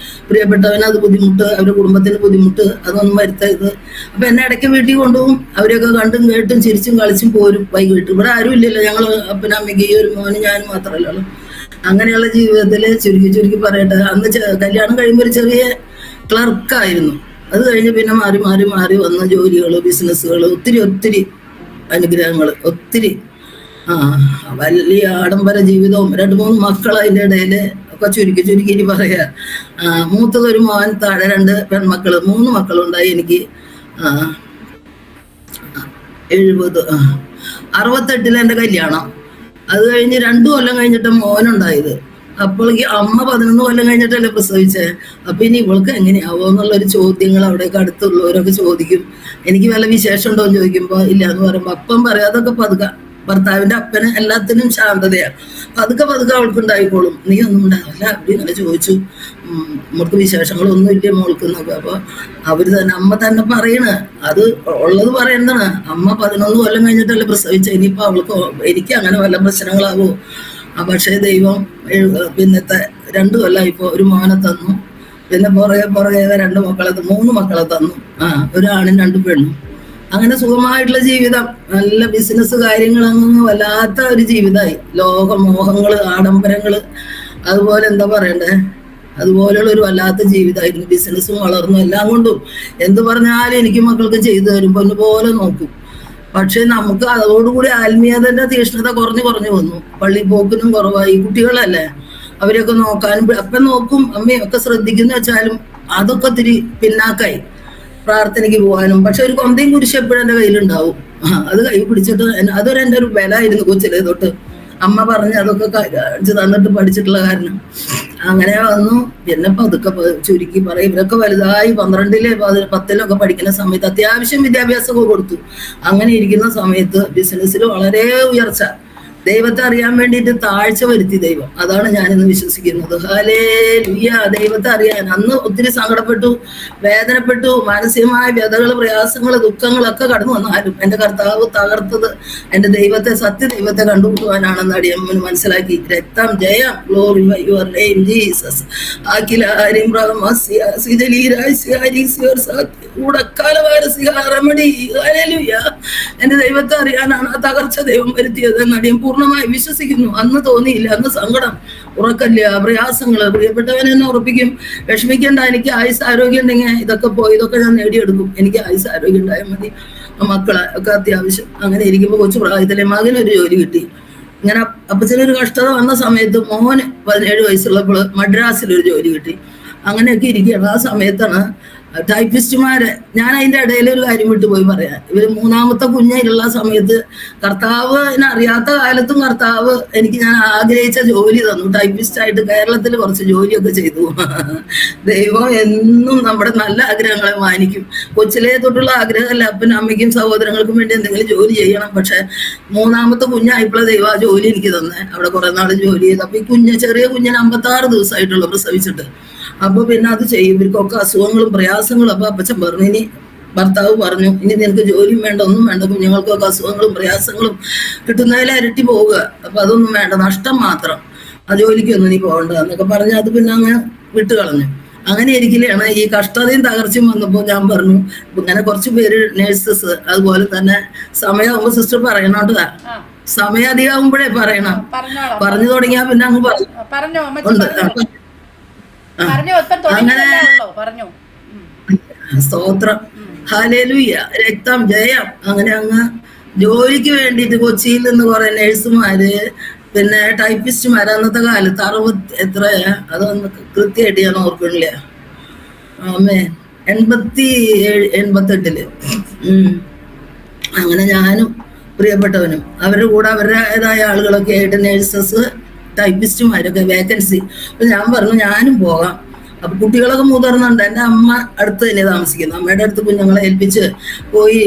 പ്രിയപ്പെട്ടവന് അത് ബുദ്ധിമുട്ട്, അവരുടെ കുടുംബത്തിന് ബുദ്ധിമുട്ട്, അതൊന്നും വരുത്തരുത്. അപ്പൊ എന്നെ ഇടയ്ക്ക് വീട്ടിൽ കൊണ്ടുപോകും. അവരെയൊക്കെ കണ്ടും കേട്ടും ചിരിച്ചും കളിച്ചും പോരും വൈകിട്ട്. ഇവിടെ ആരും ഇല്ലല്ലോ, ഞങ്ങൾ അപ്പനമ്മയ്ക്ക് ഈ ഒരു മോന് ഞാനും മാത്രമല്ലല്ലോ. അങ്ങനെയുള്ള ജീവിതത്തില് ചുരുക്കി പറയട്ടെ, അന്ന് കല്യാണം കഴിയുമ്പോൾ ഒരു ചെറിയ ക്ലർക്കായിരുന്നു. അത് കഴിഞ്ഞ് പിന്നെ മാറി വന്ന ജോലികൾ, ബിസിനസ്സുകൾ, ഒത്തിരി അനുഗ്രഹങ്ങൾ, ഒത്തിരി വലിയ ആഡംബര ജീവിതവും 2-3 മക്കൾ അതിൻ്റെ ഇടയില് ഒക്കെ ചുരുക്കി പറയാ. മൂത്തതൊരു മോൻ, താഴെ 2 പെൺമക്കള്, 3 മക്കളുണ്ടായി എനിക്ക്. 68 എൻ്റെ കല്യാണം. അത് കഴിഞ്ഞ് 2 കൊല്ലം കഴിഞ്ഞിട്ട് മോനുണ്ടായത്. അപ്പോഴേക്ക് അമ്മ 11 കൊല്ലം കഴിഞ്ഞിട്ടല്ലേ പ്രസവിച്ചേ. അപ്പൊ ഇനി ഇവൾക്ക് എങ്ങനെയാവോ എന്നുള്ളൊരു ചോദ്യങ്ങൾ അവിടെയൊക്കെ അടുത്തുള്ളവരൊക്കെ ചോദിക്കും. എനിക്ക് വല്ല വിശേഷം ഉണ്ടോ എന്ന് ചോദിക്കുമ്പോ ഇല്ല എന്ന് പറയുമ്പോ അപ്പം പറയാം അതൊക്കെ പതുക്കെ. ഭർത്താവിന്റെ അപ്പന് എല്ലാത്തിനും ശാന്തതയാണ്. പതുക്കെ അവൾക്ക് ഉണ്ടായിക്കോളും, നീ ഒന്നും ഉണ്ടാവില്ല. അവിടെ ഇങ്ങനെ ചോദിച്ചു, നമ്മൾക്ക് വിശേഷങ്ങളൊന്നും ഇല്ല മോൾക്ക് എന്നൊക്കെ. അപ്പൊ അവര് തന്നെ അമ്മ തന്നെ പറയണ അത് ഉള്ളത് പറയുന്നതാണ്. അമ്മ 11 കൊല്ലം കഴിഞ്ഞിട്ടല്ലേ പ്രസവിച്ച, ഇനിയിപ്പോ എനിക്ക് അങ്ങനെ വല്ല പ്രശ്നങ്ങളാവോ. പക്ഷേ ദൈവം പിന്നത്തെ 2 കൊല്ലമായിപ്പോ ഒരു മോനെ തന്നു. പിന്നെ പുറകെ 2 മക്കളെ 3 മക്കളെ തന്നു. ഒരാണും 2 പെണ്ണും. അങ്ങനെ സുഖമായിട്ടുള്ള ജീവിതം, നല്ല ബിസിനസ് കാര്യങ്ങളൊന്നും വല്ലാത്ത ഒരു ജീവിതമായി. ലോകമോഹങ്ങള്, ആഡംബരങ്ങള്, അതുപോലെ എന്താ പറയണ്ടേ, അതുപോലെയുള്ള ഒരു വല്ലാത്ത ജീവിതമായിരുന്നു. ബിസിനസ്സും വളർന്നു, എല്ലാം കൊണ്ടും എന്ത് പറഞ്ഞാലും എനിക്ക് മക്കൾക്ക് ചെയ്തു തരും, പൊന്നുപോലെ നോക്കും. പക്ഷെ നമുക്ക് അതോടുകൂടി ആത്മീയതന്റെ തീഷ്ണത കുറഞ്ഞു വന്നു. പള്ളി പോക്കിനും കുറവായി. കുട്ടികളല്ലേ, അവരെയൊക്കെ നോക്കാനും അപ്പം നോക്കും അമ്മയും ഒക്കെ ശ്രദ്ധിക്കുന്ന വെച്ചാലും അതൊക്കെ ഒത്തിരി പിന്നാക്കായി പ്രാർത്ഥനയ്ക്ക് പോകാനും. പക്ഷെ ഒരു കൊന്തയും കുരിശ് എപ്പോഴും എൻ്റെ കയ്യിലുണ്ടാവും. അത് കൈ പിടിച്ചിട്ട് അതൊരു എൻ്റെ ഒരു ബലമായിരുന്നു കൊച്ചിലെ തൊട്ട്. അമ്മ പറഞ്ഞ് അതൊക്കെ കാണിച്ച് തന്നിട്ട് പഠിച്ചിട്ടുള്ള കാരണം അങ്ങനെ വന്നു. പിന്നെ പതുക്കെ ചുരുക്കി പറയും. ഇവരൊക്കെ വലുതായി 12-ലെ 10-ലൊക്കെ പഠിക്കുന്ന സമയത്ത് അത്യാവശ്യം വിദ്യാഭ്യാസമൊക്കെ കൊടുത്തു. അങ്ങനെ ഇരിക്കുന്ന സമയത്ത് ബിസിനസ്സിൽ വളരെ ഉയർച്ച. ദൈവത്തെ അറിയാൻ വേണ്ടിയിട്ട് താഴ്ച വരുത്തി ദൈവം. അതാണ് ഞാനിന്ന് വിശ്വസിക്കുന്നത്. ഹല്ലേലൂയ. ദൈവത്തെ അറിയാൻ അന്ന് ഒത്തിരി സങ്കടപ്പെട്ടു, വേദനപ്പെട്ടു, മാനസികമായ വ്യതകൾ, പ്രയാസങ്ങൾ, ദുഃഖങ്ങളൊക്കെ കടന്നു വന്നാലും എൻ്റെ കർത്താവ് തകർത്തത് എൻ്റെ ദൈവത്തെ, സത്യദൈവത്തെ കണ്ടുമുട്ടുവാനാണെന്ന് അടിയമ്മന് മനസ്സിലാക്കി. രക്തം ജയം. Glorify your name Jesus. എൻ്റെ ദൈവത്തെ അറിയാനാണ് ആ തകർച്ച ദൈവം വരുത്തിയത് എന്ന് അടിയൻ പൂർണ്ണമായി വിശ്വസിക്കുന്നു. അന്ന് തോന്നിയില്ല, അന്ന് സങ്കടം, ഉറക്കല്ല, പ്രയാസങ്ങള്. പ്രിയപ്പെട്ടവനെ എന്നെ ഉറപ്പിക്കും, വിഷമിക്കേണ്ട, എനിക്ക് ആയുസ് ആരോഗ്യം ഉണ്ടെങ്കിൽ ഇതൊക്കെ പോയി ഇതൊക്കെ ഞാൻ നേടിയെടുക്കും. എനിക്ക് ആയുസ് ആരോഗ്യം ഉണ്ടായാൽ മതി. മക്കളെ ഒക്കെ അത്യാവശ്യം. അങ്ങനെ ഇരിക്കുമ്പോൾ കൊച്ചു പ്രായത്തിലെ മകനൊരു ജോലി കിട്ടി. ഇങ്ങനെ അപ്പച്ചനൊരു കഷ്ടത വന്ന സമയത്ത് മോന് 17 വയസ്സുള്ളപ്പോൾ മദ്രാസിലൊരു ജോലി കിട്ടി. അങ്ങനെയൊക്കെ ഇരിക്കുകയാണ്. ആ സമയത്താണ് ടൈപ്പിസ്റ്റുമാരെ, ഞാൻ അതിൻ്റെ ഇടയിൽ ഒരു കാര്യം വിട്ടുപോയി പറയാൻ. ഇവർ 3ാമത്തെ കുഞ്ഞിലുള്ള സമയത്ത് കർത്താവിനെ അറിയാത്ത കാലത്തും കർത്താവ് എനിക്ക് ഞാൻ ആഗ്രഹിച്ച ജോലി തന്നു. ടൈപ്പിസ്റ്റായിട്ട് കേരളത്തിൽ കുറച്ച് ജോലിയൊക്കെ ചെയ്തു. ദൈവം എന്നും നമ്മുടെ നല്ല ആഗ്രഹങ്ങളെ മാനിക്കും. കൊച്ചിലേ തൊട്ടുള്ള ആഗ്രഹമല്ല, അപ്പനും അമ്മയ്ക്കും സഹോദരങ്ങൾക്കും വേണ്ടി എന്തെങ്കിലും ജോലി ചെയ്യണം. പക്ഷെ 3ാമത്തെ കുഞ്ഞായപ്പോഴേ ദൈവം ആ ജോലി എനിക്ക് തന്നെ. അവിടെ കുറെ നാൾ ജോലി ചെയ്തു. അപ്പൊ ഈ ചെറിയ കുഞ്ഞിന് 56 ദിവസമായിട്ടുള്ളൂ പ്രസവിച്ചിട്ട്. അപ്പൊ പിന്നെ അത് ചെയ്യും. ഇവർക്കൊക്കെ അസുഖങ്ങളും പ്രയാസങ്ങളും. അപ്പൊ അപ്പച്ചൻ പറഞ്ഞു, ഇനി ഭർത്താവ് പറഞ്ഞു, ഇനി നിനക്ക് ജോലിയും വേണ്ട, ഒന്നും വേണ്ട, കുഞ്ഞുങ്ങൾക്കൊക്കെ അസുഖങ്ങളും പ്രയാസങ്ങളും കിട്ടുന്നതിൽ ഇരട്ടി പോവുക. അപ്പൊ അതൊന്നും വേണ്ട, നഷ്ടം മാത്രം, ആ ജോലിക്കൊന്നും നീ പോകണ്ട എന്നൊക്കെ പറഞ്ഞ് അത് പിന്നെ അങ്ങ് വിട്ടുകളഞ്ഞു. അങ്ങനെ ഇരിക്കലാണ് ഈ കഷ്ടതയും തകർച്ചയും വന്നപ്പോൾ ഞാൻ പറഞ്ഞു, ഇങ്ങനെ കുറച്ച് പേര് നേഴ്സസ്, അതുപോലെ തന്നെ സമയമാകുമ്പോൾ സിസ്റ്റർ പറയണോട്ടാ, സമയം അധികമാകുമ്പോഴേ പറയണം. പറഞ്ഞു തുടങ്ങിയാ പിന്നെ അങ്ങ് പറഞ്ഞു. അങ്ങനെ സ്തോത്രം, ഹല്ലേലൂയ, രക്തം ജയം. അങ്ങനെ അങ്ങ് ജോലിക്ക് വേണ്ടിയിട്ട് കൊച്ചിയിൽ നിന്ന് കുറെ നേഴ്സുമാര്, പിന്നെ ടൈപ്പിസ്റ്റുമാര്, അന്നത്തെ കാലത്ത് 60 എത്രയാ അതൊന്ന് കൃത്യമായിട്ട് ഞാൻ ഓർക്കണില്ല. 87, 88. അങ്ങനെ ഞാനും പ്രിയപ്പെട്ടവനും അവരുടെ കൂടെ അവരുടേതായ ആളുകളൊക്കെ ആയിട്ട് നേഴ്സസ്, ടൈപ്പിസ്റ്റുമാരൊക്കെ വേക്കൻസി. അപ്പൊ ഞാൻ പറഞ്ഞു ഞാനും പോകാം. അപ്പൊ കുട്ടികളൊക്കെ മുതിർന്നുണ്ട്. എൻ്റെ അമ്മ അടുത്ത് തന്നെ താമസിക്കുന്നു. അമ്മയുടെ അടുത്ത് കുഞ്ഞുങ്ങളെ ഏൽപ്പിച്ച് പോയി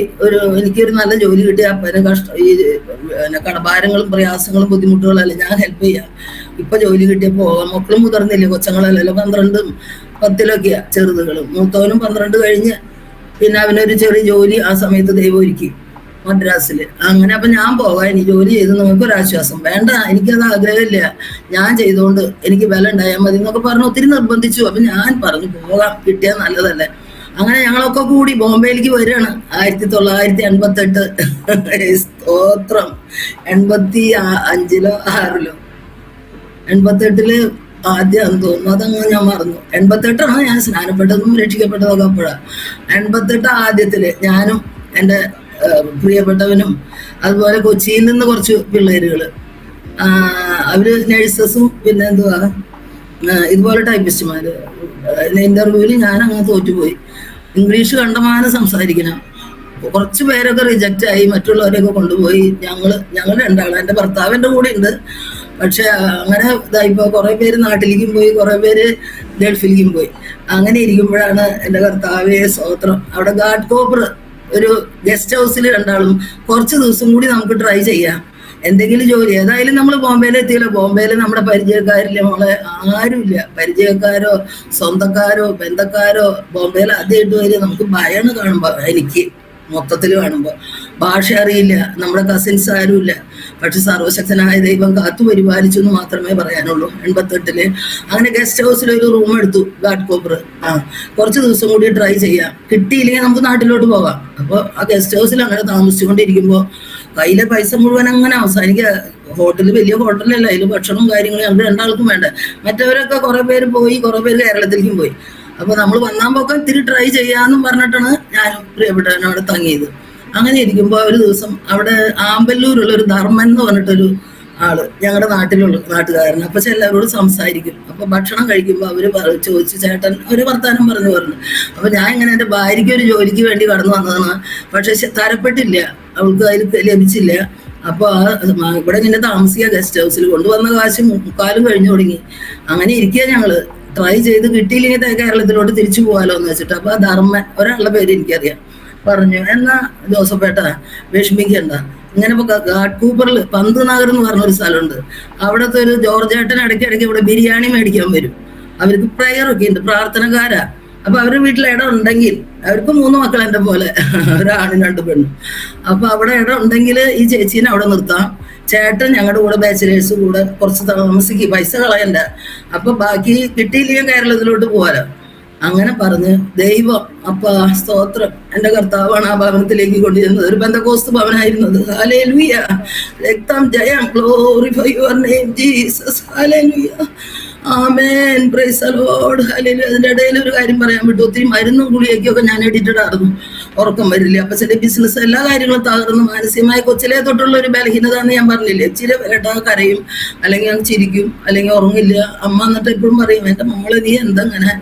എനിക്കൊരു നല്ല ജോലി കിട്ടിയ അപ്പനെ ഈ കടഭാരങ്ങളും പ്രയാസങ്ങളും ബുദ്ധിമുട്ടുകളും അല്ലേ ഞാൻ ഹെൽപ്പ് ചെയ്യാം. ഇപ്പൊ ജോലി കിട്ടിയ പോകാം. മക്കളും മുതിർന്നില്ലേ, കൊച്ചങ്ങളല്ലല്ലോ, 12-ഉം 10-ലൊക്കെയാ ചെറുതുകളും. മൂത്തവനും 12 കഴിഞ്ഞ് പിന്നെ അവനൊരു ചെറിയ ജോലി ആ സമയത്ത് ദൈവം ഒരുക്കി മദ്രാസില്. അങ്ങനെ അപ്പൊ ഞാൻ പോകാം, ഇനി ജോലി ചെയ്ത് നിങ്ങൾക്കൊരാശ്വാസം വേണ്ട, എനിക്കത് ആഗ്രഹമില്ല, ഞാൻ ചെയ്തുകൊണ്ട് എനിക്ക് വില ഉണ്ടായാൽ മതി എന്നൊക്കെ പറഞ്ഞ് ഒത്തിരി നിർബന്ധിച്ചു. അപ്പൊ ഞാൻ പറഞ്ഞു പോകാം, കിട്ടിയാൽ നല്ലതല്ലേ. അങ്ങനെ ഞങ്ങളൊക്കെ കൂടി ബോംബെയിലേക്ക് വരികയാണ്. 1988. സ്തോത്രം. 85-ലോ 6-ലോ 88-ല് ആദ്യം തോന്നുന്നു, അതങ്ങ് ഞാൻ മറന്നു. 88ആണ് ഞാൻ സ്നാനപ്പെട്ടതും രക്ഷിക്കപ്പെട്ടതൊക്കെ അപ്പോഴാണ്. 88 ആദ്യത്തില് ഞാനും എൻ്റെ പ്രിയപ്പെട്ടവനും അതുപോലെ കൊച്ചിയിൽ നിന്ന് കുറച്ച് പിള്ളേരുകള്, അവര് നഴ്സസും പിന്നെ എന്തുവാ ഇതുപോലെ ടൈപ്പിസ്റ്റുമാര്. ഇന്റർവ്യൂവിൽ ഞാൻ അങ്ങ് തോറ്റുപോയി. ഇംഗ്ലീഷ് കണ്ടമാനം സംസാരിക്കണം. കുറച്ച് പേരൊക്കെ റിജക്റ്റ് ആയി, മറ്റുള്ളവരെയൊക്കെ കൊണ്ടുപോയി. ഞങ്ങൾ രണ്ടാളും, എൻ്റെ ഭർത്താവ് എൻ്റെ കൂടെ ഉണ്ട്. പക്ഷെ അങ്ങനെ ഇതായിപ്പോ കുറെ പേര് നാട്ടിലേക്കും പോയി, കുറെ പേര് ഗൾഫിലേക്കും പോയി. അങ്ങനെ ഇരിക്കുമ്പോഴാണ് എൻ്റെ കർത്താവേ സ്തോത്രം, അവിടെ ഗാഡ് കോപ്പർ ഒരു ഗസ്റ്റ് ഹൗസിൽ രണ്ടാളും കുറച്ച് ദിവസം കൂടി നമുക്ക് ട്രൈ ചെയ്യാം, എന്തെങ്കിലും ജോലി. ഏതായാലും നമ്മൾ ബോംബെയിൽ എത്തിയല്ലോ. ബോംബെയിൽ നമ്മുടെ പരിചയക്കാരില്ല മോളെ, ആരുമില്ല. പരിചയക്കാരോ സ്വന്തക്കാരോ ബന്ധക്കാരോ ബോംബെയിൽ ആദ്യമായിട്ട് വരിക. നമുക്ക് ഭയന്ന് കാണുമ്പോ, എനിക്ക് മൊത്തത്തിൽ കാണുമ്പോൾ ഭാഷ അറിയില്ല, നമ്മുടെ കസിൻസ് ആരുമില്ല. പക്ഷെ സർവശക്തനായ ദൈവം കാത്തു പരിപാലിച്ചു എന്ന് മാത്രമേ പറയാനുള്ളൂ. 88-ല് അങ്ങനെ ഗസ്റ്റ് ഹൗസിൽ ഒരു റൂം എടുത്തു, ഗാഡ് കോപ്പർ. കുറച്ച് ദിവസം കൂടി ട്രൈ ചെയ്യാം, കിട്ടിയില്ലെങ്കിൽ നമുക്ക് നാട്ടിലോട്ട് പോകാം. അപ്പോൾ ആ ഗസ്റ്റ് ഹൗസിൽ അങ്ങനെ താമസിച്ചുകൊണ്ടിരിക്കുമ്പോൾ കയ്യിലെ പൈസ മുഴുവൻ അങ്ങനെ അവസാനിക്കുക. ഹോട്ടല് വലിയ ഹോട്ടലല്ല, അതിൽ ഭക്ഷണവും കാര്യങ്ങളും ഞങ്ങൾ രണ്ടാൾക്കും വേണ്ട. മറ്റവരൊക്കെ കുറെ പേര് പോയി, കുറെ പേര് കേരളത്തിലേക്കും പോയി. അപ്പൊ നമ്മൾ വന്നാമ്പോക്കെ ഇത്തിരി ട്രൈ ചെയ്യാന്നും പറഞ്ഞിട്ടാണ് ഞാനും പ്രിയപ്പെട്ടവനോട് തങ്ങിയത്. അങ്ങനെ ഇരിക്കുമ്പോൾ ഒരു ദിവസം അവിടെ ആമ്പല്ലൂരുള്ള ഒരു ധർമ്മൻ എന്ന് പറഞ്ഞിട്ടൊരു ആള് ഞങ്ങളുടെ നാട്ടുകാരൻ. അപ്പൊ എല്ലാവരോടും സംസാരിക്കും. അപ്പൊ ഭക്ഷണം കഴിക്കുമ്പോൾ അവര് ചോദിച്ചു, ചേട്ടൻ ഒരു വർത്താനം പറഞ്ഞു. അപ്പൊ ഞാൻ ഇങ്ങനെ എൻ്റെ ഭാര്യയ്ക്ക് ഒരു ജോലിക്ക് വേണ്ടി കടന്നു വന്നതാണ്. പക്ഷെ തരപ്പെട്ടില്ല, അവൾക്ക് അതിൽ ലഭിച്ചില്ല. അപ്പൊ ഇവിടെ ഇങ്ങനെ താമസിക്കുക ഗസ്റ്റ് ഹൗസിൽ. കൊണ്ടുവന്ന കാശ് മുക്കാലും കഴിഞ്ഞു തുടങ്ങി. അങ്ങനെ ഇരിക്കുക ഞങ്ങള്. ട്രൈ ചെയ്ത് കിട്ടിയില്ലെങ്കിൽ കേരളത്തിലോട്ട് തിരിച്ചു പോകാലോ എന്ന് വെച്ചിട്ട്. അപ്പൊ ധർമ്മൻ, ഒരാളുടെ പേര് എനിക്കറിയാം, പറഞ്ഞു എന്നാ ജോസഫേട്ട വിഷമിക്കണ്ട, ഇങ്ങനെ ഇപ്പൊ ഘാട്ട്കൂപ്പറിൽ പന്ത് നഗർ എന്ന് പറഞ്ഞൊരു സ്ഥലമുണ്ട്. അവിടുത്തെ ഒരു ജോർജേട്ടൻ ഇടയ്ക്കിടയ്ക്ക് ഇവിടെ ബിരിയാണി മേടിക്കാൻ വരും. അവർക്ക് പ്രയറൊക്കെ ഉണ്ട്, പ്രാർത്ഥനക്കാരാ. അപ്പൊ അവരുടെ വീട്ടിൽ ഇടം ഉണ്ടെങ്കിൽ, അവർക്ക് 3 മക്കൾ എൻ്റെ പോലെ, ഒരാണും 2 പെണ്ണും. അപ്പൊ അവിടെ ഇടം ഉണ്ടെങ്കിൽ ഈ ചേച്ചീനെ അവിടെ നിർത്താം. ചേട്ടൻ ഞങ്ങളുടെ കൂടെ ബാച്ചിലേഴ്സ് കൂടെ കുറച്ച് താമസിക്കും, പൈസ കളയണ്ട. അപ്പൊ ബാക്കി കിട്ടിയില്ലെങ്കിൽ കേരളത്തിലോട്ട് പോകാലോ. അങ്ങനെ പറഞ്ഞ് ദൈവം, അപ്പ സ്തോത്രം, എൻ്റെ കർത്താവാണ് ആ ഭവനത്തിലേക്ക് കൊണ്ടുചെന്നത്. ഒരു പെന്തക്കോസ്ത് ഭവനായിരുന്നത്. ഹല്ലേലൂയ, രക്തം ജയം, glorify your name Jesus, hallelujah, ആമേൻ, പ്രൈസ് ദി ലോർഡ്, ഹല്ലേലൂയ. അതിൻ്റെ ഇടയിൽ ഒരു കാര്യം പറയാൻ വിട്ടു. ഒത്തിരി മരുന്നും ഗുളികയൊക്കെ ഞാൻ എഡിറ്റഡ് ആയിരുന്നു. ഉറക്കം വരില്ല. അപ്പൊ ചില ബിസിനസ് എല്ലാ കാര്യങ്ങളും തകർന്നു. മാനസികമായി കൊച്ചിലെ തൊട്ടുള്ള ഒരു ബലഹീനത എന്ന് ഞാൻ പറഞ്ഞില്ലേ. ഇച്ചിരി കേട്ടാ കരയും, അല്ലെങ്കിൽ അങ്ങ് ചിരിക്കും, അല്ലെങ്കിൽ ഉറങ്ങില്ല. അമ്മ എന്നിട്ട് എപ്പോഴും പറയും, എൻ്റെ മോളെ നീ എന്താ അങ്ങനെ?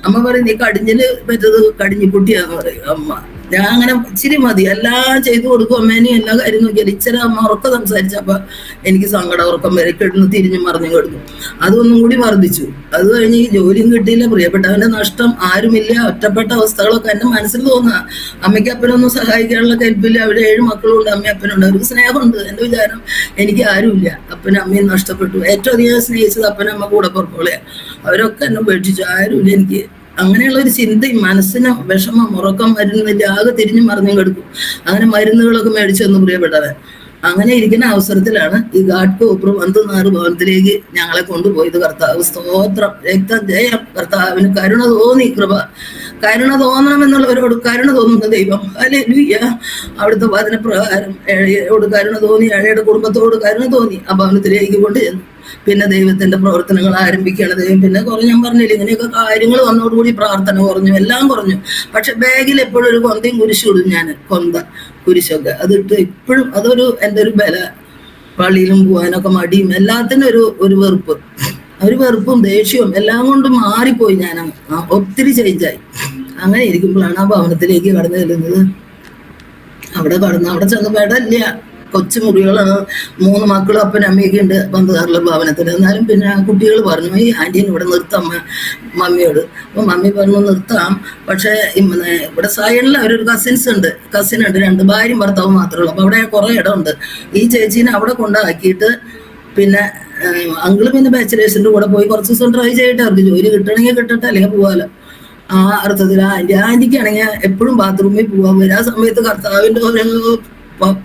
അമ്മ പറയും, നീ കടിഞ്ഞില് പറ്റത് കടിഞ്ഞിക്കുട്ടിയാന്ന് പറയും അമ്മ. ഞാൻ അങ്ങനെ ഇച്ചിരി മതി, എല്ലാം ചെയ്തു കൊടുക്കും അമ്മേനെയും എല്ലാ കാര്യം നോക്കിയാൽ. ഇച്ചിരി അമ്മ ഉറക്കം സംസാരിച്ചപ്പോ എനിക്ക് സങ്കടം, ഉറക്കം വരെ കിടന്ന് തിരിഞ്ഞും മറിഞ്ഞും കൊടുക്കും. അതൊന്നും കൂടി വർദ്ധിച്ചു. അത് കഴിഞ്ഞ് ഈ ജോലിയും കിട്ടിയില്ല, പ്രിയപ്പെട്ടവന്റെ നഷ്ടം, ആരുമില്ല, ഒറ്റപ്പെട്ട അവസ്ഥകളൊക്കെ എൻ്റെ മനസ്സിൽ തോന്നുക. അമ്മയ്ക്ക് അപ്പനൊന്നും സഹായിക്കാനുള്ള കൽപ്പില്ല. അവിടെ 7 മക്കളുണ്ട്, അമ്മയും അപ്പനുണ്ട്. അവർക്ക് സ്നേഹമുണ്ട്. എൻ്റെ വിചാരം എനിക്ക് ആരുമില്ല. അപ്പനും അമ്മയും നഷ്ടപ്പെട്ടു. ഏറ്റവും അധികം സ്നേഹിച്ചത് അപ്പനമ്മ കൂടെ പുറപ്പോളെയാണ്. അവരൊക്കെ എന്നെ ഉപേക്ഷിച്ചു. ആരുമില്ല എനിക്ക്. അങ്ങനെയുള്ള ഒരു ചിന്തയും മനസ്സിന് വിഷമം, ഉറക്കം വരുന്നില്ല, ആകെ തിരിഞ്ഞും മറിഞ്ഞും കിടക്കും. അങ്ങനെ മരുന്നുകളൊക്കെ മേടിച്ചു വന്ന് പ്രിയപ്പെട്ടവൻ. അങ്ങനെ ഇരിക്കുന്ന അവസരത്തിലാണ് ഈ ഘാട്ട്കൂപ്പർ പന്ത് ഭവനത്തിലേക്ക് ഞങ്ങളെ കൊണ്ടുപോയത്. കർത്താവ് സ്തോത്രം, രക്തം ജയം. കർത്താവിന് കരുണ തോന്നി, കരുണ തോന്നണം എന്നുള്ളവരോട് കരുണ തോന്നുന്ന ദൈവം, ഹല്ലേലൂയ. അവിടുത്തെ വചനപ്രകാരം ഏഴയോട് കരുണ തോന്നി, ഏഴയുടെ കുടുംബത്തോട് കരുണ തോന്നി ആ ഭവനത്തിലേക്ക് കൊണ്ടുചെന്നു. പിന്നെ ദൈവത്തിന്റെ പ്രവർത്തനങ്ങൾ ആരംഭിക്കുകയാണ് ദൈവം. പിന്നെ കുറെ ഞാൻ പറഞ്ഞില്ല, ഇങ്ങനെയൊക്കെ കാര്യങ്ങൾ വന്നതോടുകൂടി പ്രാർത്ഥന കുറഞ്ഞു, എല്ലാം കുറഞ്ഞു. പക്ഷെ ബാഗിൽ എപ്പോഴും ഒരു കൊന്തയും കുരിശും ഇടും ഞാൻ, കൊന്ത കുരിശൊക്കെ അതിട്ട് എപ്പോഴും. അതൊരു എൻ്റെ ഒരു ബല. പള്ളിയിലും പോകാനൊക്കെ മടിയും, എല്ലാത്തിനും ഒരു വെറുപ്പും ദേഷ്യവും എല്ലാം കൊണ്ടും മാറിപ്പോയി. ഞാൻ ഒത്തിരി ചേഞ്ചായി. അങ്ങനെ ഇരിക്കുമ്പോഴാണ് ആ ഭവനത്തിലേക്ക് കടന്നു ചെല്ലുന്നത്. അവിടെ ചെന്ന് ബെഡല്ല, കൊച്ചു മുറികളാണ്. 3 മക്കളും അപ്പനും അമ്മയൊക്കെ ഉണ്ട് ബന്ധുക്കാരുടെ ഭവനത്തിൽ. എന്നാലും പിന്നെ കുട്ടികൾ പറഞ്ഞു, ഈ ആൻറ്റീനെ ഇവിടെ നിർത്താം മമ്മിയോട്. അപ്പൊ മമ്മി പറഞ്ഞു നിർത്താം, പക്ഷെ ഇവിടെ സൈഡിൽ അവരൊരു കസിൻ ഉണ്ട്, 2 ഭാര്യയും ഭർത്താവും മാത്രമേ ഉള്ളൂ. അപ്പൊ അവിടെ കുറെ ഇടമുണ്ട്. ഈ ചേച്ചീനെ അവിടെ കൊണ്ടാക്കിയിട്ട് പിന്നെ അങ്കിള് പിന്നെ ബാച്ചിലേഴ്സിന്റെ കൂടെ പോയി കുറച്ച് ദിവസം ട്രൈ ചെയ്തിട്ട് അവർക്ക് ജോലി കിട്ടണമെങ്കിൽ കിട്ടട്ടെ, അല്ലെങ്കിൽ പോകാലോ. ആ അർത്ഥത്തിൽ ആൻറ്റിക്കാണെങ്കിൽ എപ്പോഴും ബാത്റൂമിൽ പോകാൻ വരും. ആ സമയത്ത് കർത്താവിന്റെ ഓരോ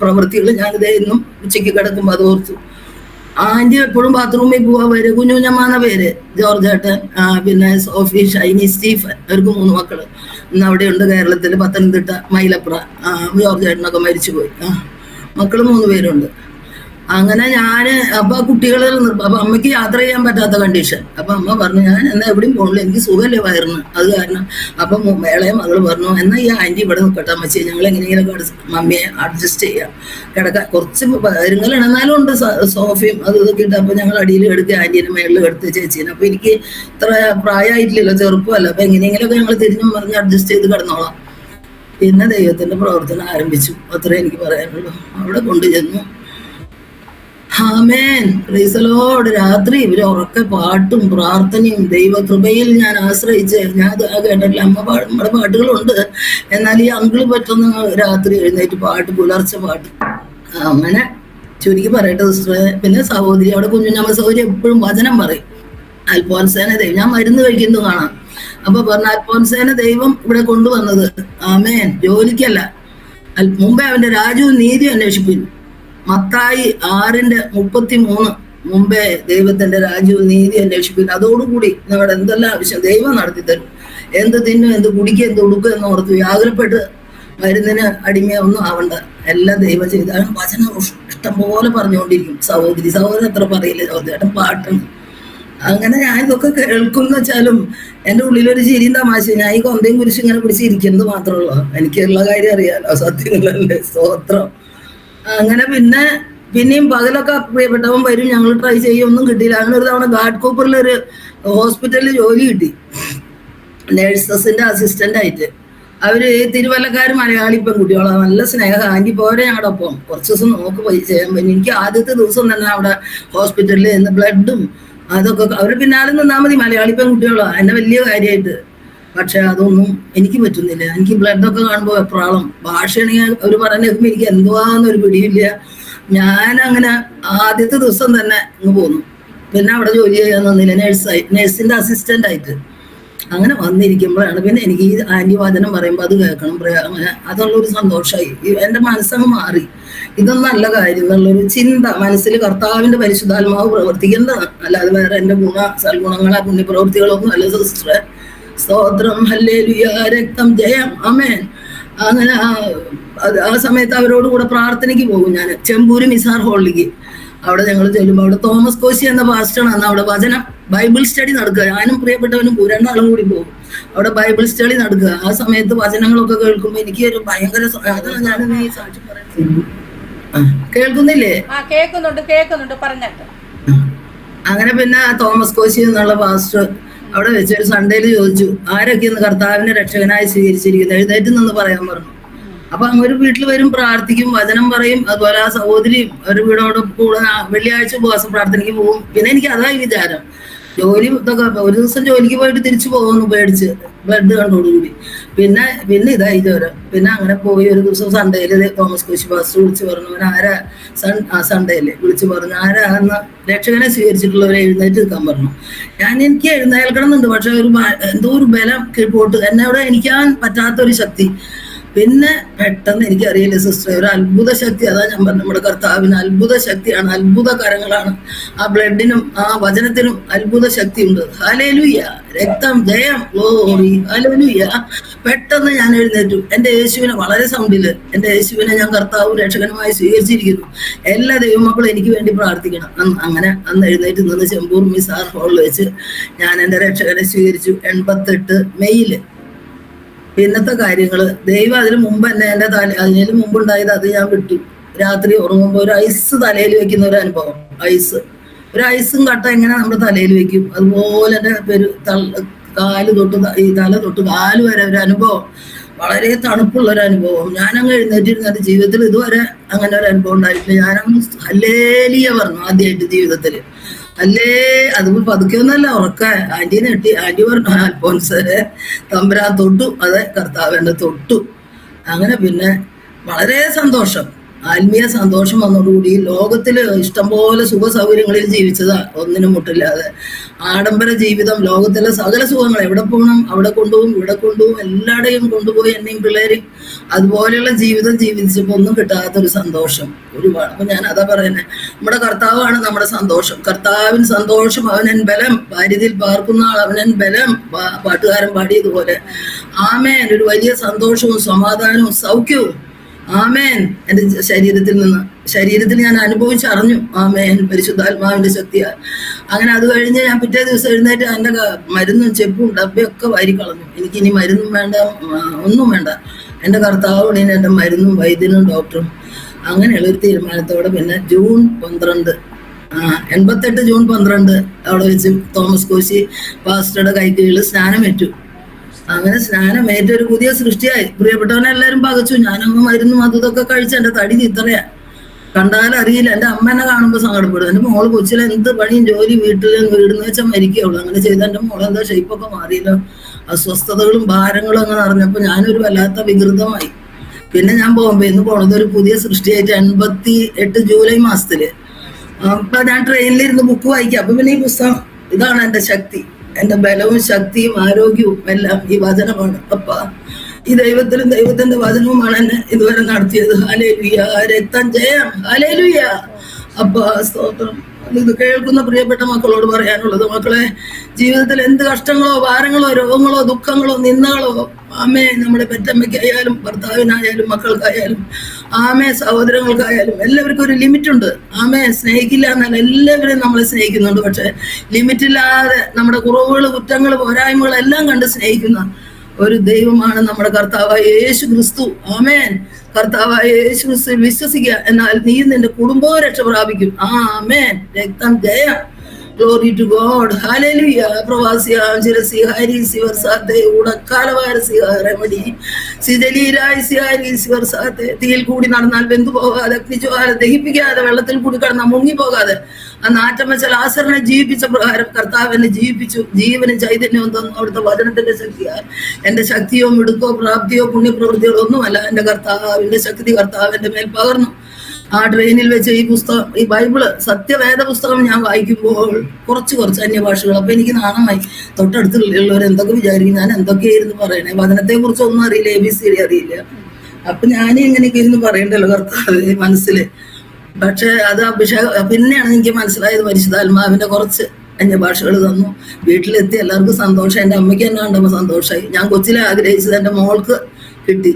പ്രവൃത്തികൾ ഞാനിതേ ഇന്നും ഉച്ചയ്ക്ക് കിടക്കുമ്പോൾ അത് ഓർത്തു. ആൻറ്റി എപ്പോഴും ബാത്റൂമിൽ പോവാൻ വരും. കുഞ്ഞുഞ്ഞമ്മാന്ന പേര്, ജോർജേട്ടൻ, പിന്നെ സോഫി, ഷൈനി, സ്റ്റീഫൻ. അവർക്ക് 3 മക്കള്. ഇന്ന് അവിടെയുണ്ട് കേരളത്തിൽ, പത്തനംതിട്ട, മൈലപ്ര. ജോർജേട്ടനൊക്കെ മരിച്ചുപോയി. മക്കള് 3 പേരുണ്ട്. അങ്ങനെ ഞാന് അപ്പൊ കുട്ടികളെ അപ്പൊ അമ്മയ്ക്ക് യാത്ര ചെയ്യാൻ പറ്റാത്ത കണ്ടീഷൻ. അപ്പൊ അമ്മ പറഞ്ഞു, ഞാൻ എന്നാ എവിടെയും പോകണില്ല, എനിക്ക് സുഖമല്ലേ വയറിന്, അത് കാരണം. അപ്പൊ ഇളയ മകള് പറഞ്ഞു, എന്നാ ഈ ആന്റി ഇവിടെ നിൽക്കട്ടെ അമ്മച്ചി, ഞങ്ങൾ എങ്ങനെയെങ്കിലും മമ്മിയെ അഡ്ജസ്റ്റ് ചെയ്യാം, കിടക്കാൻ കുറച്ച് ഇരുങ്ങലെന്നാലും ഉണ്ട് സോഫയും അത് ഇതൊക്കെ ഇട്ട്. അപ്പൊ ഞങ്ങൾ അടിയിൽ എടുത്ത് ആന്റീനെ മേളിൽ എടുത്ത് ചേച്ചീനെ. അപ്പൊ എനിക്ക് ഇത്ര പ്രായമായിട്ടില്ലല്ലോ, ചെറുപ്പമല്ല. അപ്പൊ എങ്ങനെയെങ്കിലുമൊക്കെ ഞങ്ങൾ തിരിഞ്ഞും പറഞ്ഞ് അഡ്ജസ്റ്റ് ചെയ്ത് കിടന്നോളാം. പിന്നെ ദൈവത്തിന്റെ പ്രവർത്തനം ആരംഭിച്ചു. അത്രേ എനിക്ക് പറയാനുള്ളൂ. അവിടെ കൊണ്ടുചെന്നു. ആമേൻ, പ്രൈസ് ദി ലോർഡ്. രാത്രി ഇവര് ഉറക്കെ പാട്ടും പ്രാർത്ഥനയും ദൈവകൃപയിൽ ഞാൻ ആശ്രയിച്ച്. ഞാൻ കേട്ടിട്ടില്ല, നമ്മുടെ പാട്ടുകളുണ്ട്, എന്നാൽ ഈ അങ്കിള് പറ്റുന്ന രാത്രി എഴുന്നേറ്റ് പാട്ട്, പുലർച്ചെ പാട്ട്. അങ്ങനെ ചുരുക്കി പറയട്ടെ സിസ്റ്ററെ. പിന്നെ സഹോദരി, അവിടെ കുഞ്ഞുഞ്ഞമ്മ സഹോദരി എപ്പോഴും വചനം പറയും. അൽഫോൻസേന ദൈവം, ഞാൻ മരുന്ന് കഴിക്കുന്നു കാണാം. അപ്പൊ പറഞ്ഞ അൽഫോൻസേന ദൈവം ഇവിടെ കൊണ്ടുവന്നത്, ആമേൻ, ജോലിക്കല്ല. മുമ്പേ അവന്റെ രാജ്യവും നീതി അന്വേഷിപ്പിക്കും. മത്തായി 6:33 മുമ്പേ ദൈവത്തിന്റെ രാജ്യവും നീതി അന്വേഷിപ്പിക്കും. അതോടുകൂടി നമ്മുടെ എന്തെല്ലാം ആവശ്യം ദൈവം നടത്തി തരും. എന്ത് തിന്നും, എന്ത് കുടിക്കും, എന്ത് ഉടുക്കും എന്ന് ഓർത്ത് വ്യാകുലപ്പെട്ട് മരുന്നിന് അടിമയൊന്നും ആവണ്ട. എല്ലാം ദൈവം ചെയ്താണ്. വചനം ഇഷ്ടം പോലെ പറഞ്ഞുകൊണ്ടിരിക്കും. സഹോദരി അത്ര പറയില്ല, സഹോദരേട്ടൻ പാട്ടും. അങ്ങനെ ഞാൻ ഇതൊക്കെ കേൾക്കുന്ന വെച്ചാലും എൻ്റെ ഉള്ളിലൊരു ചിരിയും തമാശ. ഞാൻ ഈ കൊന്തയും കുരിശും ഇങ്ങനെ പിടിച്ചിരിക്കുന്നത് മാത്രമേ ഉള്ളൂ. എനിക്കുള്ള കാര്യം അറിയാലോ, സത്യങ്ങളല്ലേ, സ്തോത്രം. അങ്ങനെ പിന്നെ പിന്നെയും പകലൊക്കെ പ്രിയപ്പെട്ടവൻ വരും, ഞങ്ങൾ ട്രൈ ചെയ്യും, ഒന്നും കിട്ടിയില്ല. അങ്ങനെ ഒരു തവണ ഗാഡ് കൂപ്പറിലൊരു ഹോസ്പിറ്റലിൽ ജോലി കിട്ടി, നേഴ്സസിന്റെ അസിസ്റ്റന്റ് ആയിട്ട്. അവര് തിരുവല്ലക്കാർ മലയാളി പെൺകുട്ടികളാണ്, നല്ല സ്നേഹം. ആന്റി പോരെ ഞങ്ങളുടെ ഒപ്പം കുറച്ച് ദിവസം നോക്ക് പോയി ചെയ്യാൻ പറ്റും. എനിക്ക് ആദ്യത്തെ ദിവസം തന്നെ അവിടെ ഹോസ്പിറ്റലിൽ നിന്ന് ബ്ലഡും അതൊക്കെ അവരുടെ പിന്നാലെ നിന്നാൽ മതി, മലയാളി പെൺകുട്ടികളാണ്, എന്നെ വലിയ കാര്യമായിട്ട്. പക്ഷെ അതൊന്നും എനിക്ക് പറ്റുന്നില്ല. എനിക്ക് ബ്ലഡൊക്കെ കാണുമ്പോൾ എപ്രാളം, ഭാഷയാണെങ്കിൽ അവർ പറഞ്ഞു കേൾക്കുമ്പോൾ എനിക്ക് എന്തുവാന്നൊരു പിടിയില്ല. ഞാൻ അങ്ങനെ ആദ്യത്തെ ദിവസം തന്നെ ഇങ്ങ് പോന്നു. പിന്നെ അവിടെ ജോലി ചെയ്യാൻ തന്നില്ല, നേഴ്സിന്റെ അസിസ്റ്റന്റ് ആയിട്ട്. അങ്ങനെ വന്നിരിക്കുമ്പോഴാണ് പിന്നെ എനിക്ക് ഈ ആന്റി വചനം പറയുമ്പോൾ അത് കേൾക്കണം, അങ്ങനെ അതുള്ളൊരു സന്തോഷമായി. എൻ്റെ മനസ്സങ്ങ് മാറി. ഇതൊന്നും നല്ല കാര്യം എന്നുള്ളൊരു ചിന്ത മനസ്സിൽ കർത്താവിന്റെ പരിശുദ്ധാത്മാവ് പ്രവർത്തിക്കേണ്ടതാണ്, അല്ലാതെ വേറെ എൻ്റെ സൽഗുണങ്ങളോ പുണ്യപ്രവൃത്തികളൊന്നും അല്ല സിസ്റ്ററെ. സ്തോത്രം, ഹല്ലേലൂയ, രക്തം ജയം, ആമേൻ. അങ്ങനെ ആ സമയത്ത് അവരോട് കൂടെ പ്രാർത്ഥനയ്ക്ക് പോകും ഞാൻ, ചെമ്പൂര് മിസാർ ഹോളിലേക്ക്. അവിടെ ഞങ്ങൾ ചെല്ലുമ്പോൾ അവിടെ തോമസ് കോശി എന്ന പാസ്റ്ററാണ് അവിടെ വചനം ബൈബിൾ സ്റ്റഡി നടക്കുക. ഞാനും പ്രിയപ്പെട്ടവനും രണ്ടാളും കൂടി പോകും. അവിടെ ബൈബിൾ സ്റ്റഡി നടക്കുക. ആ സമയത്ത് വചനങ്ങളൊക്കെ കേൾക്കുമ്പോൾ എനിക്ക് ഒരു ഭയങ്കര, അതാണ് ഞാൻ ഈ സാക്ഷി പറയുന്നത്. കേൾക്കുന്നില്ലേ? കേൾക്കുന്നുണ്ട് പറഞ്ഞിട്ട്. അങ്ങനെ പിന്നെ തോമസ് കോശി എന്നുള്ള പാസ്റ്റർ അവിടെ വെച്ച് ഒരു സൺഡേയിൽ ചോദിച്ചു, ആരൊക്കെ ഇന്ന് കർത്താവിനെ രക്ഷകനായി സ്വീകരിച്ചിരിക്കുന്നത്, എഴുന്നേറ്റ് നിന്ന് പറയാൻ പറഞ്ഞു. അപ്പൊ അങ്ങൊരു വീട്ടിൽ വരും, പ്രാർത്ഥിക്കും, വചനം പറയും. അതുപോലെ ആ സഹോദരിയും ഒരു വീടോട് കൂടെ വെള്ളിയാഴ്ച ഉപവാസ പ്രാർത്ഥനയ്ക്ക് പോകും. പിന്നെ എനിക്ക് അതായി വിചാരം, ജോലി ഇതൊക്കെ ഒരു ദിവസം ജോലിക്ക് പോയിട്ട് തിരിച്ചു പോകുന്നു പേടിച്ച്, ബ്ലഡ് കണ്ടോടുകൂടി. പിന്നെ ഇതായി ജ്വരം. പിന്നെ അങ്ങനെ പോയി ഒരു ദിവസം സൺഡേയില് തോമസ് കോശി പാസ്റ്റർ വിളിച്ചു പറഞ്ഞു, ആരാ സൺഡേയില് വിളിച്ചു പറഞ്ഞു, ആരാ അന്ന് രക്ഷകനെ സ്വീകരിച്ചിട്ടുള്ളവരെ എഴുന്നേറ്റ് നിൽക്കാൻ പറഞ്ഞു. എനിക്ക് എഴുന്നേൽക്കണം എന്നുണ്ട്, പക്ഷെ എന്തോ ഒരു ബലം കീഴ്പോട്ട്, എന്നോട് എനിക്കാൻ പറ്റാത്തൊരു ശക്തി. പിന്നെ പെട്ടെന്ന് എനിക്കറിയില്ല സിസ്റ്റർ, ഒരു അത്ഭുത ശക്തി. അതാ ഞാൻ പറഞ്ഞു, നമ്മുടെ കർത്താവിന് അത്ഭുത ശക്തിയാണ്, അത്ഭുത കരങ്ങളാണ്. ആ ബ്ലഡിനും ആ വചനത്തിനും അത്ഭുത ശക്തിയുണ്ട്. ഹല്ലേലൂയ, രക്തം ജയം, ഗ്ലോറി, ഹല്ലേലൂയ. പെട്ടെന്ന് ഞാൻ എഴുന്നേറ്റു. എൻ്റെ യേശുവിനെ വളരെ സൗണ്ടില്, എൻ്റെ യേശുവിനെ ഞാൻ കർത്താവ് രക്ഷകനുമായി സ്വീകരിച്ചിരിക്കുന്നു, എല്ലാ ദൈവമക്കളും എനിക്ക് വേണ്ടി പ്രാർത്ഥിക്കണം. അങ്ങനെ അന്ന് എഴുന്നേറ്റ് നിന്ന് ചെമ്പൂർ മിസാർ ഹോളിൽ വെച്ച് ഞാൻ എൻ്റെ രക്ഷകനെ സ്വീകരിച്ചു. 88 മെയ്യില്. പിന്നത്തെ കാര്യങ്ങള് ദൈവം അതിന് മുമ്പ് തന്നെ അതിന് മുമ്പുണ്ടായത് അത് ഞാൻ വിട്ടു. രാത്രി ഉറങ്ങുമ്പോൾ ഒരു ഐസ് തലയിൽ വെക്കുന്ന ഒരു അനുഭവം. ഒരു ഐസും കട്ട എങ്ങനെ നമ്മുടെ തലയിൽ വെക്കും, അതുപോലെ തന്നെ കാല് തൊട്ട് ഈ തല തൊട്ട് കാല് വരെ ഒരു അനുഭവം, വളരെ തണുപ്പുള്ളൊരു അനുഭവം. ഞാനങ്ങ് എഴുന്നേറ്റിരുന്നത് ജീവിതത്തിൽ ഇതുവരെ അങ്ങനെ ഒരു അനുഭവം ഉണ്ടായിട്ടില്ല. ഞാനങ്ങ് ഹല്ലേലൂയ പറഞ്ഞു ആദ്യമായിട്ട് ജീവിതത്തിൽ. അല്ലേ അത് പതുക്കെ ഒന്നല്ല, ഉറക്ക ആന്റി നെട്ടി. ആന്റി പറഞ്ഞു, അൽഫോൻസരെ തമ്പുരാൻ തൊട്ടു, അതെ കർത്താവിനെ തൊട്ടു. അങ്ങനെ പിന്നെ വളരെ സന്തോഷം, ആത്മീയ സന്തോഷം വന്നതോടുകൂടി ലോകത്തില് ഇഷ്ടംപോലെ സുഖ സൗകര്യങ്ങളിൽ ജീവിച്ചതാ, ഒന്നിനും മുട്ടില്ലാതെ. ആഡംബര ജീവിതം, ലോകത്തിലെ സകല സുഖങ്ങൾ, എവിടെ പോകണം അവിടെ കൊണ്ടുപോകും, ഇവിടെ കൊണ്ടുപോകും, എല്ലായിടെയും കൊണ്ടുപോയി എന്നെയും പിള്ളേരെയും. അതുപോലെയുള്ള ജീവിതം ജീവിച്ചപ്പോൾ ഒന്നും കിട്ടാത്തൊരു സന്തോഷം ഒരുപാട്. അപ്പൊ ഞാൻ അതാ പറയുന്നത്, നമ്മുടെ കർത്താവാണ് നമ്മുടെ സന്തോഷം. കർത്താവിന് സന്തോഷം അവനൻ ബലം, ഭാര്യയിൽ പാർക്കുന്ന ആൾ അവനൻ ബലം, പാട്ടുകാരൻ പാടിയതുപോലെ. ആമേൻ. ഒരു വലിയ സന്തോഷവും സമാധാനവും സൗഖ്യവും, ആമേൻ. എൻ്റെ ശരീരത്തിൽ ഞാൻ അനുഭവിച്ചറിഞ്ഞു, ആമേൻ, പരിശുദ്ധാത്മാവിന്റെ ശക്തിയാ. അങ്ങനെ അത് കഴിഞ്ഞ് ഞാൻ പിറ്റേ ദിവസം എഴുന്നേറ്റ് എൻ്റെ മരുന്നും ചെപ്പും ഡബ്ബയൊക്കെ വാരി കളഞ്ഞു. എനിക്കിനി മരുന്നും വേണ്ട, ഒന്നും വേണ്ട. എൻ്റെ കർത്താവാണ് എൻ്റെ മരുന്നും വൈദ്യനും ഡോക്ടറും. അങ്ങനെയുള്ള ഒരു തീരുമാനത്തോടെ പിന്നെ ജൂൺ 12 88 ജൂൺ 12 അവിടെ വെച്ച് തോമസ് കോശി പാസ്റ്ററുടെ കൈക്കീഴിൽ സ്നാനമേറ്റു. അങ്ങനെ സ്നാനമേറ്റ ഒരു പുതിയ സൃഷ്ടിയായി. പ്രിയപ്പെട്ടവനെല്ലാവരും പകച്ചു. ഞാനങ്ങ് മരുന്നും അതൊക്കെ കഴിച്ച് എൻ്റെ തടി ഇത്രയാ, കണ്ടാലറിയില്ല. എൻ്റെ അമ്മേനെ കാണുമ്പോൾ സങ്കടപ്പെടും. എൻ്റെ മോള് കൊച്ചിലെ എന്ത് പണിയും ജോലി വീടിന്ന് വെച്ചാൽ മരിക്കുള്ളൂ. അങ്ങനെ ചെയ്ത എൻ്റെ മോളെന്താ ഷേപ്പൊക്കെ മാറിയല്ലോ, അസ്വസ്ഥതകളും ഭാരങ്ങളും അങ്ങ് നിറഞ്ഞപ്പോൾ ഞാനൊരു വല്ലാത്ത വികൃതമായി. പിന്നെ ഞാൻ ബോംബെന്ന് പോണത് ഒരു പുതിയ സൃഷ്ടിയായിട്ട് 88 ജൂലൈ മാസത്തില്. അപ്പൊ ഞാൻ ട്രെയിനിലിരുന്ന് ബുക്ക് വായിക്കാം. അപ്പൊ പിന്നെ ഈ പുസ്തകം, ഇതാണ് എൻ്റെ ശക്തി, എൻ്റെ ബലവും ശക്തിയും ആരോഗ്യവും എല്ലാം ഈ വചനമാണ്. അപ്പ ഈ ദൈവത്തിലും ദൈവത്തിന്റെ വചനവുമാണ് എന്നെ ഇതുവരെ നടത്തിയത്. ഹല്ലേലൂയ, രക്തം ജയം, ഹല്ലേലൂയ. അപ്പ സ്തോത്രം. ഇത് കേൾക്കുന്ന പ്രിയപ്പെട്ട മക്കളോട് പറയാനുള്ളത്, മക്കളെ, ജീവിതത്തിൽ എന്ത് കഷ്ടങ്ങളോ ഭാരങ്ങളോ രോഗങ്ങളോ ദുഃഖങ്ങളോ നിന്ദകളോ, ആമേ, നമ്മുടെ പെറ്റമ്മയ്ക്കായാലും ഭർത്താവിനായാലും മക്കൾക്കായാലും, ആമേ, സഹോദരങ്ങൾക്കായാലും എല്ലാവർക്കും ഒരു ലിമിറ്റ് ഉണ്ട്. ആമേ, സ്നേഹിക്കില്ല എന്നല്ല, എല്ലാവരും നമ്മളെ സ്നേഹിക്കുന്നുണ്ട്. പക്ഷെ ലിമിറ്റില്ലാതെ നമ്മുടെ കുറവുകൾ കുറ്റങ്ങൾ പോരായ്മകൾ എല്ലാം കണ്ട് സ്നേഹിക്കുന്ന ഒരു ദൈവമാണ് നമ്മുടെ കർത്താവായ യേശു ക്രിസ്തു. ആമേൻ. കർത്താവായ യേശു ക്രിസ്തു വിശ്വസിക്കുക, എന്നാൽ നീ നിന്റെ കുടുംബവും രക്ഷ പ്രാപിക്കും. ആമേൻ. രക്തം ജയം. Glory to God. ഹല്ലേലൂയ. പ്രവാസിയാം ചിരസിഹാരി സിവർസാത്തെ ഉടക്കാലവാര സിഹാരമടി സിജലീരായി സിഹാരി സിവർസാത്തെ. തീയിൽ കൂടി നടന്നാൽ വെന്തു പോകാതെ, അഗ്നിജ്വാല ദഹിപ്പിക്കാതെ, വെള്ളത്തിൽ കൂടി കടന്നാൽ മുങ്ങിപ്പോകാതെ, ആ നാറ്റം വെച്ച ലാസറിനെ ജീവിപ്പിച്ച പ്രകാരം കർത്താവ് എന്നെ ജീവിപ്പിച്ചു. ജീവനും ചൈതന്യവും തന്നു അവിടുത്തെ വചനത്തിന്റെ ശക്തിയാൽ. എന്റെ ശക്തിയോ മിടുക്കോ പ്രാപ്തിയോ പുണ്യപ്രവൃത്തിയോ ഒന്നുമല്ല, എന്റെ കർത്താവിന്റെ ശക്തി കർത്താവ് എന്റെ മേൽ പകർന്നു. ആ ട്രെയിനിൽ വെച്ച് ഈ പുസ്തകം, ഈ ബൈബിള് സത്യവേദ പുസ്തകം ഞാൻ വായിക്കുമ്പോൾ കുറച്ച് അന്യഭാഷകൾ. അപ്പൊ എനിക്ക് നാണമായി. തൊട്ടടുത്തുള്ളവർ എന്തൊക്കെ വിചാരിക്കും, ഞാൻ എന്തൊക്കെയായിരുന്നു പറയണേ, വചനത്തെ കുറിച്ച് ഒന്നും അറിയില്ല, ABCD അറിയില്ല. അപ്പൊ ഞാൻ ഇങ്ങനെയൊക്കെ ഇരുന്ന് പറയണ്ടല്ലോ കർത്താവ് മനസ്സില്. പക്ഷെ അത് പിന്നെയാണ് എനിക്ക് മനസ്സിലായത്, പരിശുദ്ധാത്മാവിന്റെ കുറച്ച് അന്യഭാഷകൾ തന്നു. വീട്ടിലെത്തി എല്ലാവർക്കും സന്തോഷം. എൻ്റെ അമ്മയ്ക്ക് തന്നെ കണ്ടപ്പോൾ സന്തോഷമായി. ഞാൻ കൊച്ചിലെ ആഗ്രഹിച്ചത് എൻ്റെ മോൾക്ക് കിട്ടി.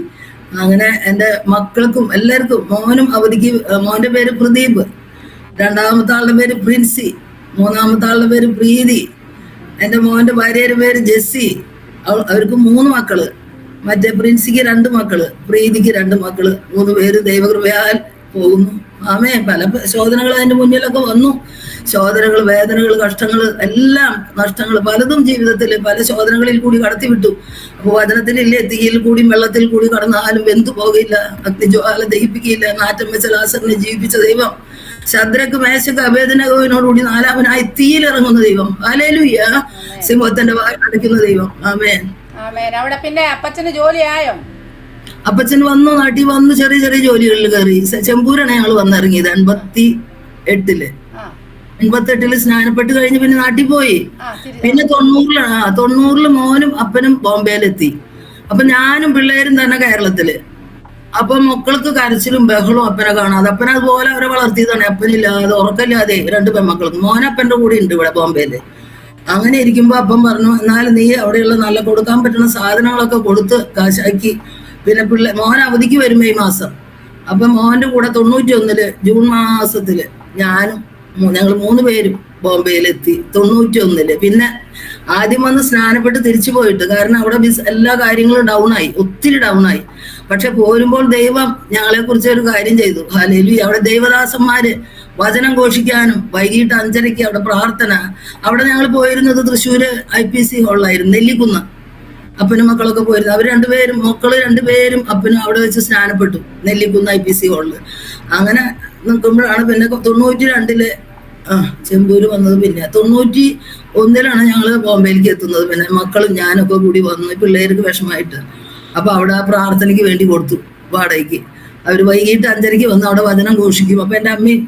അങ്ങനെ എൻ്റെ മക്കൾക്കും എല്ലാവർക്കും. മോനും അവധിക്ക്, മോൻ്റെ പേര് പ്രദീപ്, രണ്ടാമത്തെ ആളുടെ പേര് പ്രിൻസി, മൂന്നാമത്തെ ആളുടെ പേര് പ്രീതി, എൻ്റെ മോൻ്റെ ഭാര്യയുടെ പേര് ജെസ്സി. അവർക്ക് 3 മക്കള്. മറ്റേ പ്രിൻസിക്ക് 2 മക്കള്, പ്രീതിക്ക് 2 മക്കള്. 3 പേര് ദൈവകൃപയാൽ പോകുന്നു. ആമേ. പല ശോധനകൾ അതിന്റെ മുന്നിലൊക്കെ വന്നു. ശോധനകൾ, വേദനകൾ, കഷ്ടങ്ങൾ, എല്ലാം നഷ്ടങ്ങൾ പലതും ജീവിതത്തിൽ പല ശോധനകളിൽ കൂടി കടത്തിവിട്ടു. അപ്പൊ വചനത്തിലില്ലേ, തീയിൽ കൂടി വെള്ളത്തിൽ കൂടി കടന്നാലും വെന്തു പോകില്ല, അഗ്നിജ്വാല ദഹിപ്പിക്കില്ല. നാറ്റം വെച്ച ലാസറിനെ ജീവിപ്പിച്ച ദൈവം. ശദ്രക്ക്, മേശക്ക്, അബേദ്നെഗോവിനോടുകൂടി 4-വനായി തീയിലിറങ്ങുന്ന ദൈവം. ഹല്ലേലൂയ. സിംഹത്തിന്റെ വായ അടയ്ക്കുന്ന ദൈവം. ആമേൻ. അവിടെ പിന്നെ അപ്പച്ചന് ജോലിയായോ? അപ്പച്ചൻ വന്നു, നാട്ടിൽ വന്നു, ചെറിയ ജോലികളിൽ കയറി. ചെമ്പൂരാണ് ഞങ്ങൾ വന്നിറങ്ങിയത് 88-ല് സ്നാനപ്പെട്ട് കഴിഞ്ഞ് പിന്നെ നാട്ടിൽ പോയി. പിന്നെ 90-ല് മോനും അപ്പനും ബോംബെയിലെത്തി. അപ്പൊ ഞാനും പിള്ളേരും തന്നെ കേരളത്തില്. അപ്പൊ മക്കൾക്ക് കരച്ചിലും ബഹളവും അപ്പനെ കാണാതെ. അപ്പനെ അതുപോലെ അവരെ വളർത്തിയതാണ്. അപ്പനില്ലാതെ, ഉറക്കമില്ലാതെ 2 പെൺമക്കൾക്ക്. മോനപ്പന്റെ കൂടെ ഉണ്ട് ഇവിടെ ബോംബെയില്. അങ്ങനെ ഇരിക്കുമ്പോ അപ്പം പറഞ്ഞു, എന്നാലും നീ അവിടെയുള്ള നല്ല കൊടുക്കാൻ പറ്റുന്ന സാധനങ്ങളൊക്കെ കൊടുത്ത് കാശാക്കി. പിന്നെ മോൻ അവധിക്ക് വരും ഈ മാസം. അപ്പൊ മോന്റെ കൂടെ 91-ല് ജൂൺ മാസത്തില് ഞങ്ങൾ 3 പേരും ബോംബെയിലെത്തി 91-ല്. പിന്നെ ആദ്യം വന്ന് സ്നാനപ്പെട്ട് തിരിച്ചു പോയിട്ട്, കാരണം അവിടെ എല്ലാ കാര്യങ്ങളും ഡൗണായി, ഒത്തിരി ഡൗണായി. പക്ഷെ പോരുമ്പോൾ ദൈവം ഞങ്ങളെ കുറിച്ച് ഒരു കാര്യം ചെയ്തു. ഹല്ലേലൂയ. അവിടെ ദൈവദാസന്മാര് വചനം ഘോഷിക്കാനും വൈകിട്ട് 5:30 അവിടെ പ്രാർത്ഥന. അവിടെ ഞങ്ങൾ പോയിരുന്നത് തൃശ്ശൂര് IPC ഹാളിലായിരുന്നു, നെല്ലിക്കുന്ന്. അപ്പനും മക്കളൊക്കെ പോയിരുന്നു. അവർ 2 പേരും, മക്കള് 2 പേരും അപ്പനും അവിടെ വെച്ച് സ്നാനപ്പെട്ടു, നെല്ലിക്കുന്ന് IPC ഹാളില്. അങ്ങനെ നിൽക്കുമ്പോഴാണ് പിന്നെ 92-ല് ചെമ്പൂര് വന്നത്. പിന്നെ 91-ലാണ് ഞങ്ങള് ബോംബെയിലേക്ക് എത്തുന്നത്. പിന്നെ മക്കളും ഞാനൊക്കെ കൂടി വന്നു, പിള്ളേർക്ക് വിഷമായിട്ട്. അപ്പൊ അവിടെ ആ പ്രാർത്ഥനയ്ക്ക് വേണ്ടി കൊടുത്തു വാടകയ്ക്ക്. അവര് വൈകിട്ട് 5:30 വന്ന് അവിടെ വചനം ഘോഷിക്കും. അപ്പൊ എൻ്റെ അമ്മയും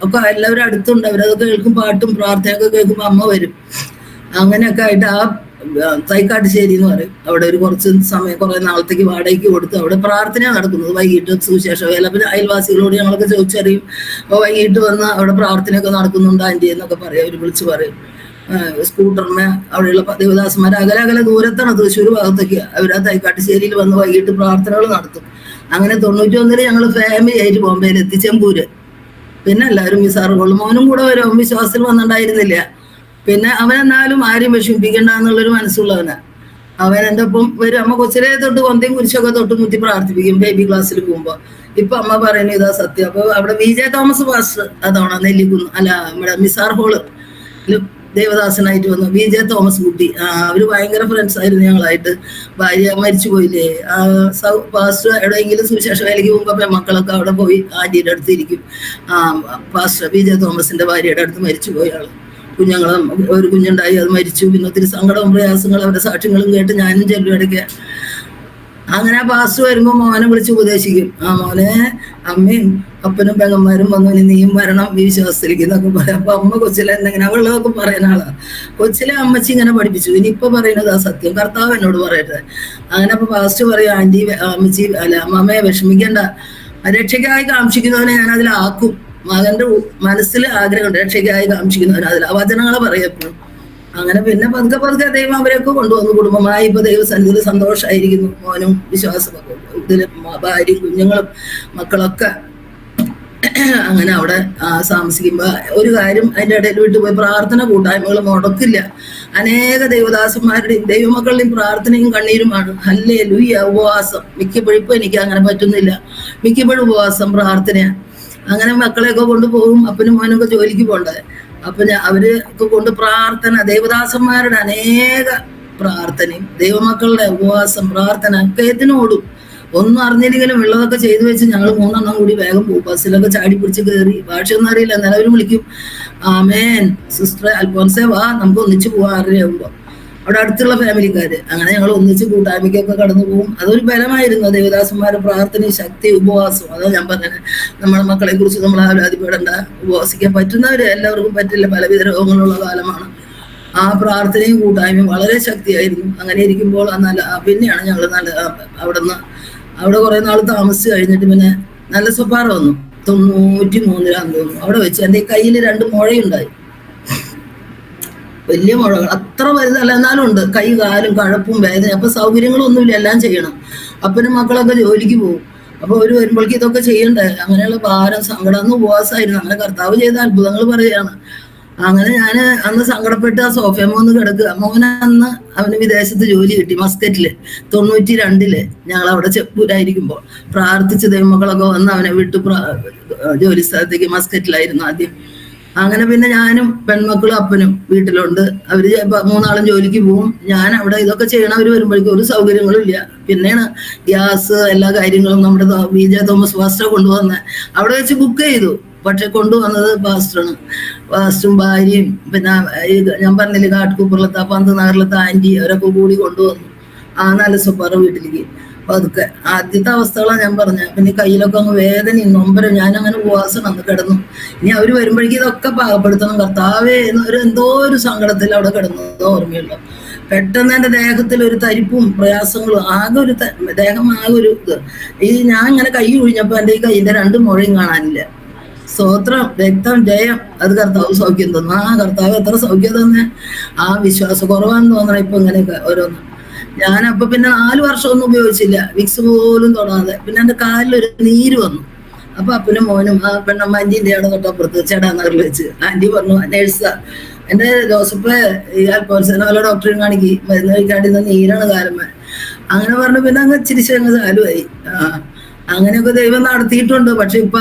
ഒക്കെ എല്ലാവരും അടുത്തുണ്ട്. അവരതൊക്കെ കേൾക്കും, പാട്ടും പ്രാർത്ഥനയൊക്കെ കേൾക്കുമ്പോ അമ്മ വരും. അങ്ങനെയൊക്കെ ആയിട്ട് ആ തൈക്കാട്ടുശ്ശേരി എന്ന് പറയും, അവിടെ ഒരു കുറച്ച് സമയം, കുറെ നാളത്തേക്ക് വാടകയ്ക്ക് കൊടുത്ത് അവിടെ പ്രാർത്ഥന നടക്കുന്നത്. വൈകിട്ട് സുവിശേഷ വേല. പിന്നെ അയൽവാസികളോട് ഞങ്ങളൊക്കെ ചോദിച്ചറിയും. അപ്പൊ വൈകിട്ട് വന്ന് അവിടെ പ്രാർത്ഥനയൊക്കെ നടക്കുന്നുണ്ട് ആന്റി എന്നൊക്കെ പറയും. അവർ വിളിച്ചു പറയും. സ്കൂട്ടറിന് അവിടെയുള്ള ദേവദാസന്മാർ അകലെ ദൂരത്താണ്, തൃശ്ശൂർ ഭാഗത്തേക്ക്. അവർ ആ തൈക്കാട്ടുശ്ശേരിയിൽ വന്ന് വൈകിട്ട് പ്രാർത്ഥനകൾ നടത്തും. അങ്ങനെ 91-ല് ഞങ്ങൾ ഫാമിലി ആയിട്ട് ബോംബെയിലെത്തി, ചെമ്പൂര്. പിന്നെ എല്ലാവരും വിസാറുകളും. മോനും കൂടെ വരും, വിശ്വാസത്തിൽ വന്നിട്ടുണ്ടായിരുന്നില്ല. പിന്നെ അവനെന്നാലും ആരെയും വിഷമിപ്പിക്കണ്ട എന്നുള്ളൊരു മനസ്സുള്ളവനാ. അവൻ എൻ്റെ ഒപ്പം വരും. അമ്മ കൊച്ചിലെ തൊട്ട് കൊന്തയും കുരിശൊക്കെ തൊട്ട് മുത്തി പ്രാർത്ഥിപ്പിക്കും ബേബി ക്ലാസ്സിൽ പോകുമ്പോ. ഇപ്പൊ അമ്മ പറയുന്നത് ഇതാ സത്യം. അപ്പൊ അവിടെ VJ തോമസ് പാസ്റ്റർ, അതാണ് നെല്ലിക്കുന്ന്, അല്ല നമ്മുടെ മിസാർ ഹോള് ദേവദാസനായിട്ട് വന്നു, VJ തോമസ് കുട്ടി. അവര് ഭയങ്കര ഫ്രണ്ട്സ് ആയിരുന്നു ഞങ്ങളായിട്ട്. ഭാര്യ മരിച്ചു പോയില്ലേ, പാസ്റ്റർ എവിടെയെങ്കിലും സുവിശേഷ വേലയ്ക്ക് പോകുമ്പോ മക്കളൊക്കെ അവിടെ പോയി ആന്റിയുടെ അടുത്ത് ഇരിക്കും. പാസ്റ്റർ VJ തോമസിന്റെ ഭാര്യയുടെ അടുത്ത് മരിച്ചു പോയ ആള്. ഒരു കുഞ്ഞുണ്ടായി, അത് മരിച്ചു. പിന്നെ ഒത്തിരി സങ്കടവും പ്രയാസങ്ങളും അവരുടെ സാക്ഷ്യങ്ങളും കേട്ട് ഞാനും ചെല്ലും ഇടയ്ക്ക്. അങ്ങനെ പാസ്റ്റർ വരുമ്പോ മോനെ വിളിച്ച് ഉപദേശിക്കും. മോനെ, അമ്മയും അപ്പനും പെങ്ങന്മാരും വന്നു, നീയും വരണം വിശ്വാസത്തിലേക്ക് എന്നൊക്കെ പറയാം. അപ്പൊ അമ്മ കൊച്ചിലെ എന്തെങ്കിലും അവളൊക്കെ പറയുന്ന ആളാ. കൊച്ചിലെ അമ്മച്ചി ഇങ്ങനെ പഠിപ്പിച്ചു. ഇനിയിപ്പൊ പറയുന്നത് ആ സത്യം, കർത്താവ് എന്നോട് പറയട്ടെ. അങ്ങനെ അപ്പൊ പാസ്റ്റർ പറയും, ആന്റി, അമ്മച്ചി, അല്ല അമ്മമ്മയെ വിഷമിക്കണ്ട, രക്ഷയ്ക്കായി കാക്ഷിക്കുന്നവനെ ഞാൻ അതിലാക്കും. മകന്റെ മനസ്സിൽ ആഗ്രഹമുണ്ട്, രക്ഷയ്ക്കായി കാക്ഷിക്കുന്നവൻ അതിൽ വചനങ്ങളെ പറയപ്പോഴും. അങ്ങനെ പിന്നെ പതുക്കെ ദൈവം അവരെയൊക്കെ കൊണ്ടുവന്നു കുടുംബമായി. ഇപ്പൊ ദൈവസന്നിധിയിൽ സന്തോഷമായിരിക്കുന്നു. മോനും വിശ്വാസം, ഇതില് ഭാര്യയും കുഞ്ഞുങ്ങളും മക്കളൊക്കെ അങ്ങനെ അവിടെ താമസിക്കുമ്പോൾ ഒരു കാര്യം അതിൻ്റെ ഇടയിൽ വിട്ടു പോയി, പ്രാർത്ഥന കൂട്ടായ്മകൾ മുടക്കില്ല. അനേക ദൈവദാസന്മാരുടെയും ദൈവമക്കളുടെയും പ്രാർത്ഥനയും കണ്ണീരുമാണ്. ഹല്ലേലൂയ. ഉപവാസം മിക്കപ്പോഴും ഇപ്പം എനിക്ക് അങ്ങനെ പറ്റുന്നില്ല. മിക്കപ്പോഴും ഉപവാസം പ്രാർത്ഥനയാണ്. അങ്ങനെ മക്കളെയൊക്കെ കൊണ്ടുപോകും, അപ്പനും മോനൊക്കെ ജോലിക്ക് പോകണ്ടേ. അപ്പൊ അവരൊക്കെ കൊണ്ട് പ്രാർത്ഥന, ദേവദാസന്മാരുടെ അനേക പ്രാർത്ഥനയും ദൈവമക്കളുടെ ഉപവാസം പ്രാർത്ഥന കേത്തിനോടും ഒന്നും അറിഞ്ഞില്ലെങ്കിലും ഉള്ളതൊക്കെ ചെയ്തു വെച്ച് ഞങ്ങൾ 3 എണ്ണം കൂടി വേഗം പോകും. ബസ്സിലൊക്കെ ചാടി പിടിച്ച് കയറി, ഭാഷയൊന്നും അറിയില്ല, നിലവിൽ വിളിക്കും, ആമേൻ സിസ്റ്റർ അൽഫോൻസേ വാ നമുക്ക് ഒന്നിച്ച് പോവാം 6:30 ആകുമ്പോൾ. അവിടെ അടുത്തുള്ള ഫാമിലിക്കാര്. അങ്ങനെ ഞങ്ങൾ ഒന്നിച്ച് കൂട്ടായ്മയ്ക്കൊക്കെ കടന്നു പോകും. അതൊരു ബലമായിരുന്നു. ദേവദാസന്മാരുടെ പ്രാർത്ഥനയും ശക്തി ഉപവാസവും. അതാ ഞാൻ പറഞ്ഞത്, നമ്മുടെ മക്കളെ കുറിച്ച് നമ്മൾ ആവലാതിപ്പെടേണ്ട. ഉപവാസിക്കാൻ പറ്റുന്നവര്, എല്ലാവർക്കും പറ്റില്ല, പലവിധ രോഗങ്ങളുള്ള കാലമാണ്. ആ പ്രാർത്ഥനയും കൂട്ടായ്മയും വളരെ ശക്തിയായിരുന്നു. അങ്ങനെ ഇരിക്കുമ്പോൾ പിന്നെയാണ് ഞങ്ങൾ അവിടെ കുറെ നാൾ താമസിച്ച് കഴിഞ്ഞിട്ട് പിന്നെ നല്ല സ്വഭാവം വന്നു. 93 തോന്നുന്നു. അവിടെ വെച്ച് എൻ്റെ കയ്യിൽ 2 മുഴയുണ്ടായി, വലിയ മുഴകൾ, അത്ര വലുതല്ല എന്നാലും ഉണ്ട്. കൈ കാലും കഴപ്പും വേദന. അപ്പൊ സൗകര്യങ്ങളൊന്നുമില്ല, എല്ലാം ചെയ്യണം. അപ്പനും മക്കളൊക്കെ ജോലിക്ക് പോകും. അപ്പൊ അവര് വരുമ്പോഴേക്കും ഇതൊക്കെ ചെയ്യണ്ടേ. അങ്ങനെയുള്ള ഭാരം, സങ്കടം. അന്ന് ഉപവാസമായിരുന്നു. അങ്ങനെ കർത്താവ് ചെയ്ത അത്ഭുതങ്ങൾ പറയുകയാണ്. അങ്ങനെ ഞാൻ അന്ന് സങ്കടപ്പെട്ട് ആ സോഫയമ്മ ഒന്ന് കിടക്കുക. മോനന്ന് അവന് വിദേശത്ത് ജോലി കിട്ടി, മസ്കറ്റില്. 92 ഞങ്ങൾ അവിടെ ചെപ്പൂരായിരിക്കുമ്പോൾ പ്രാർത്ഥിച്ച് ദൈവമക്കളൊക്കെ വന്ന് അവനെ വിട്ടു ജോലി സ്ഥലത്തേക്ക്. മസ്കറ്റിലായിരുന്നു ആദ്യം. അങ്ങനെ പിന്നെ ഞാനും പെൺമക്കളും അപ്പനും വീട്ടിലുണ്ട്. അവര് 3 ആളും ജോലിക്ക് പോകും. ഞാൻ അവിടെ ഇതൊക്കെ ചെയ്യണവർ വരുമ്പോഴേക്കും ഒരു സൗകര്യങ്ങളും ഇല്ല. പിന്നെയാണ് ഗ്യാസ് എല്ലാ കാര്യങ്ങളും നമ്മുടെ വിജയ തോമസ് പാസ്റ്റർ കൊണ്ടുവന്ന് അവിടെ വെച്ച് ബുക്ക് ചെയ്തു. പക്ഷെ കൊണ്ടുവന്നത് പാസ്റ്ററാണ്. പാസ്റ്ററും ഭാര്യയും പിന്നെ ഞാൻ പറഞ്ഞില്ലേ കാട്ടുകുപ്പുറത്തെ 10 നഗറിലത്തെ ആന്റി, അവരൊക്കെ കൂടി കൊണ്ടുവന്നു നല്ല സൂപ്പർ വീട്ടിലേക്ക്. അപ്പൊ അതൊക്കെ ആദ്യത്തെ അവസ്ഥകളാണ് ഞാൻ പറഞ്ഞത്. പിന്നെ കയ്യിലൊക്കെ അങ്ങ് വേദനയും നൊമ്പരം. ഞാനങ്ങനെ ഉപവാസം അന്ന് കിടന്നു. ഇനി അവര് വരുമ്പോഴേക്കും ഇതൊക്കെ പാകപ്പെടുത്തണം. കർത്താവേ എന്തോ ഒരു സങ്കടത്തിൽ അവിടെ കിടന്നത് ഓർമ്മയുള്ളൂ. പെട്ടെന്ന് എൻ്റെ ദേഹത്തിൽ ഒരു തരിപ്പും പ്രയാസങ്ങളും, ആകെ ഒരു ദേഹം ആകെ ഒരു ഞാൻ ഇങ്ങനെ കൈ ഒഴിഞ്ഞപ്പോ എൻ്റെ ഈ കൈയിന്റെ 2 മുഴയും കാണാനില്ല. സ്തോത്രം, രക്തം, ജയം. അത് കർത്താവ് സൗഖ്യം തന്നു. കർത്താവ് എത്ര സൗഖ്യം തന്നെ. വിശ്വാസ കുറവാന്ന് തോന്നണം ഇപ്പൊ ഇങ്ങനെയൊക്കെ ഓരോന്ന്. ഞാനപ്പൊ പിന്നെ 4 വർഷം ഒന്നും ഉപയോഗിച്ചില്ല, വിക്സ് പോലും തൊടാതെ. പിന്നെ എൻ്റെ കാലിലൊരു നീര് വന്നു. അപ്പൊ അപ്പനും മോനും പെണ്ണമ്മ ആന്റിന്റെ ആണ് തൊട്ടപ്പുറത്ത് ചേടാനഗറിൽ വെച്ച്. ആന്റി പറഞ്ഞു, നേഴ്സാ, എൻ്റെ ജോസഫ് ഈ അൽഫോൻസിനെ ഡോക്ടറെ കാണിക്കി, മരുന്ന് കഴിക്കാണ്ടിരുന്ന നീരാണ് കാലമ്മ. അങ്ങനെ പറഞ്ഞു. പിന്നെ അങ്ങ് ചിരിച്ചങ്ങ് ചാലുമായി. അങ്ങനെയൊക്കെ ദൈവം നടത്തിയിട്ടുണ്ട്. പക്ഷെ ഇപ്പൊ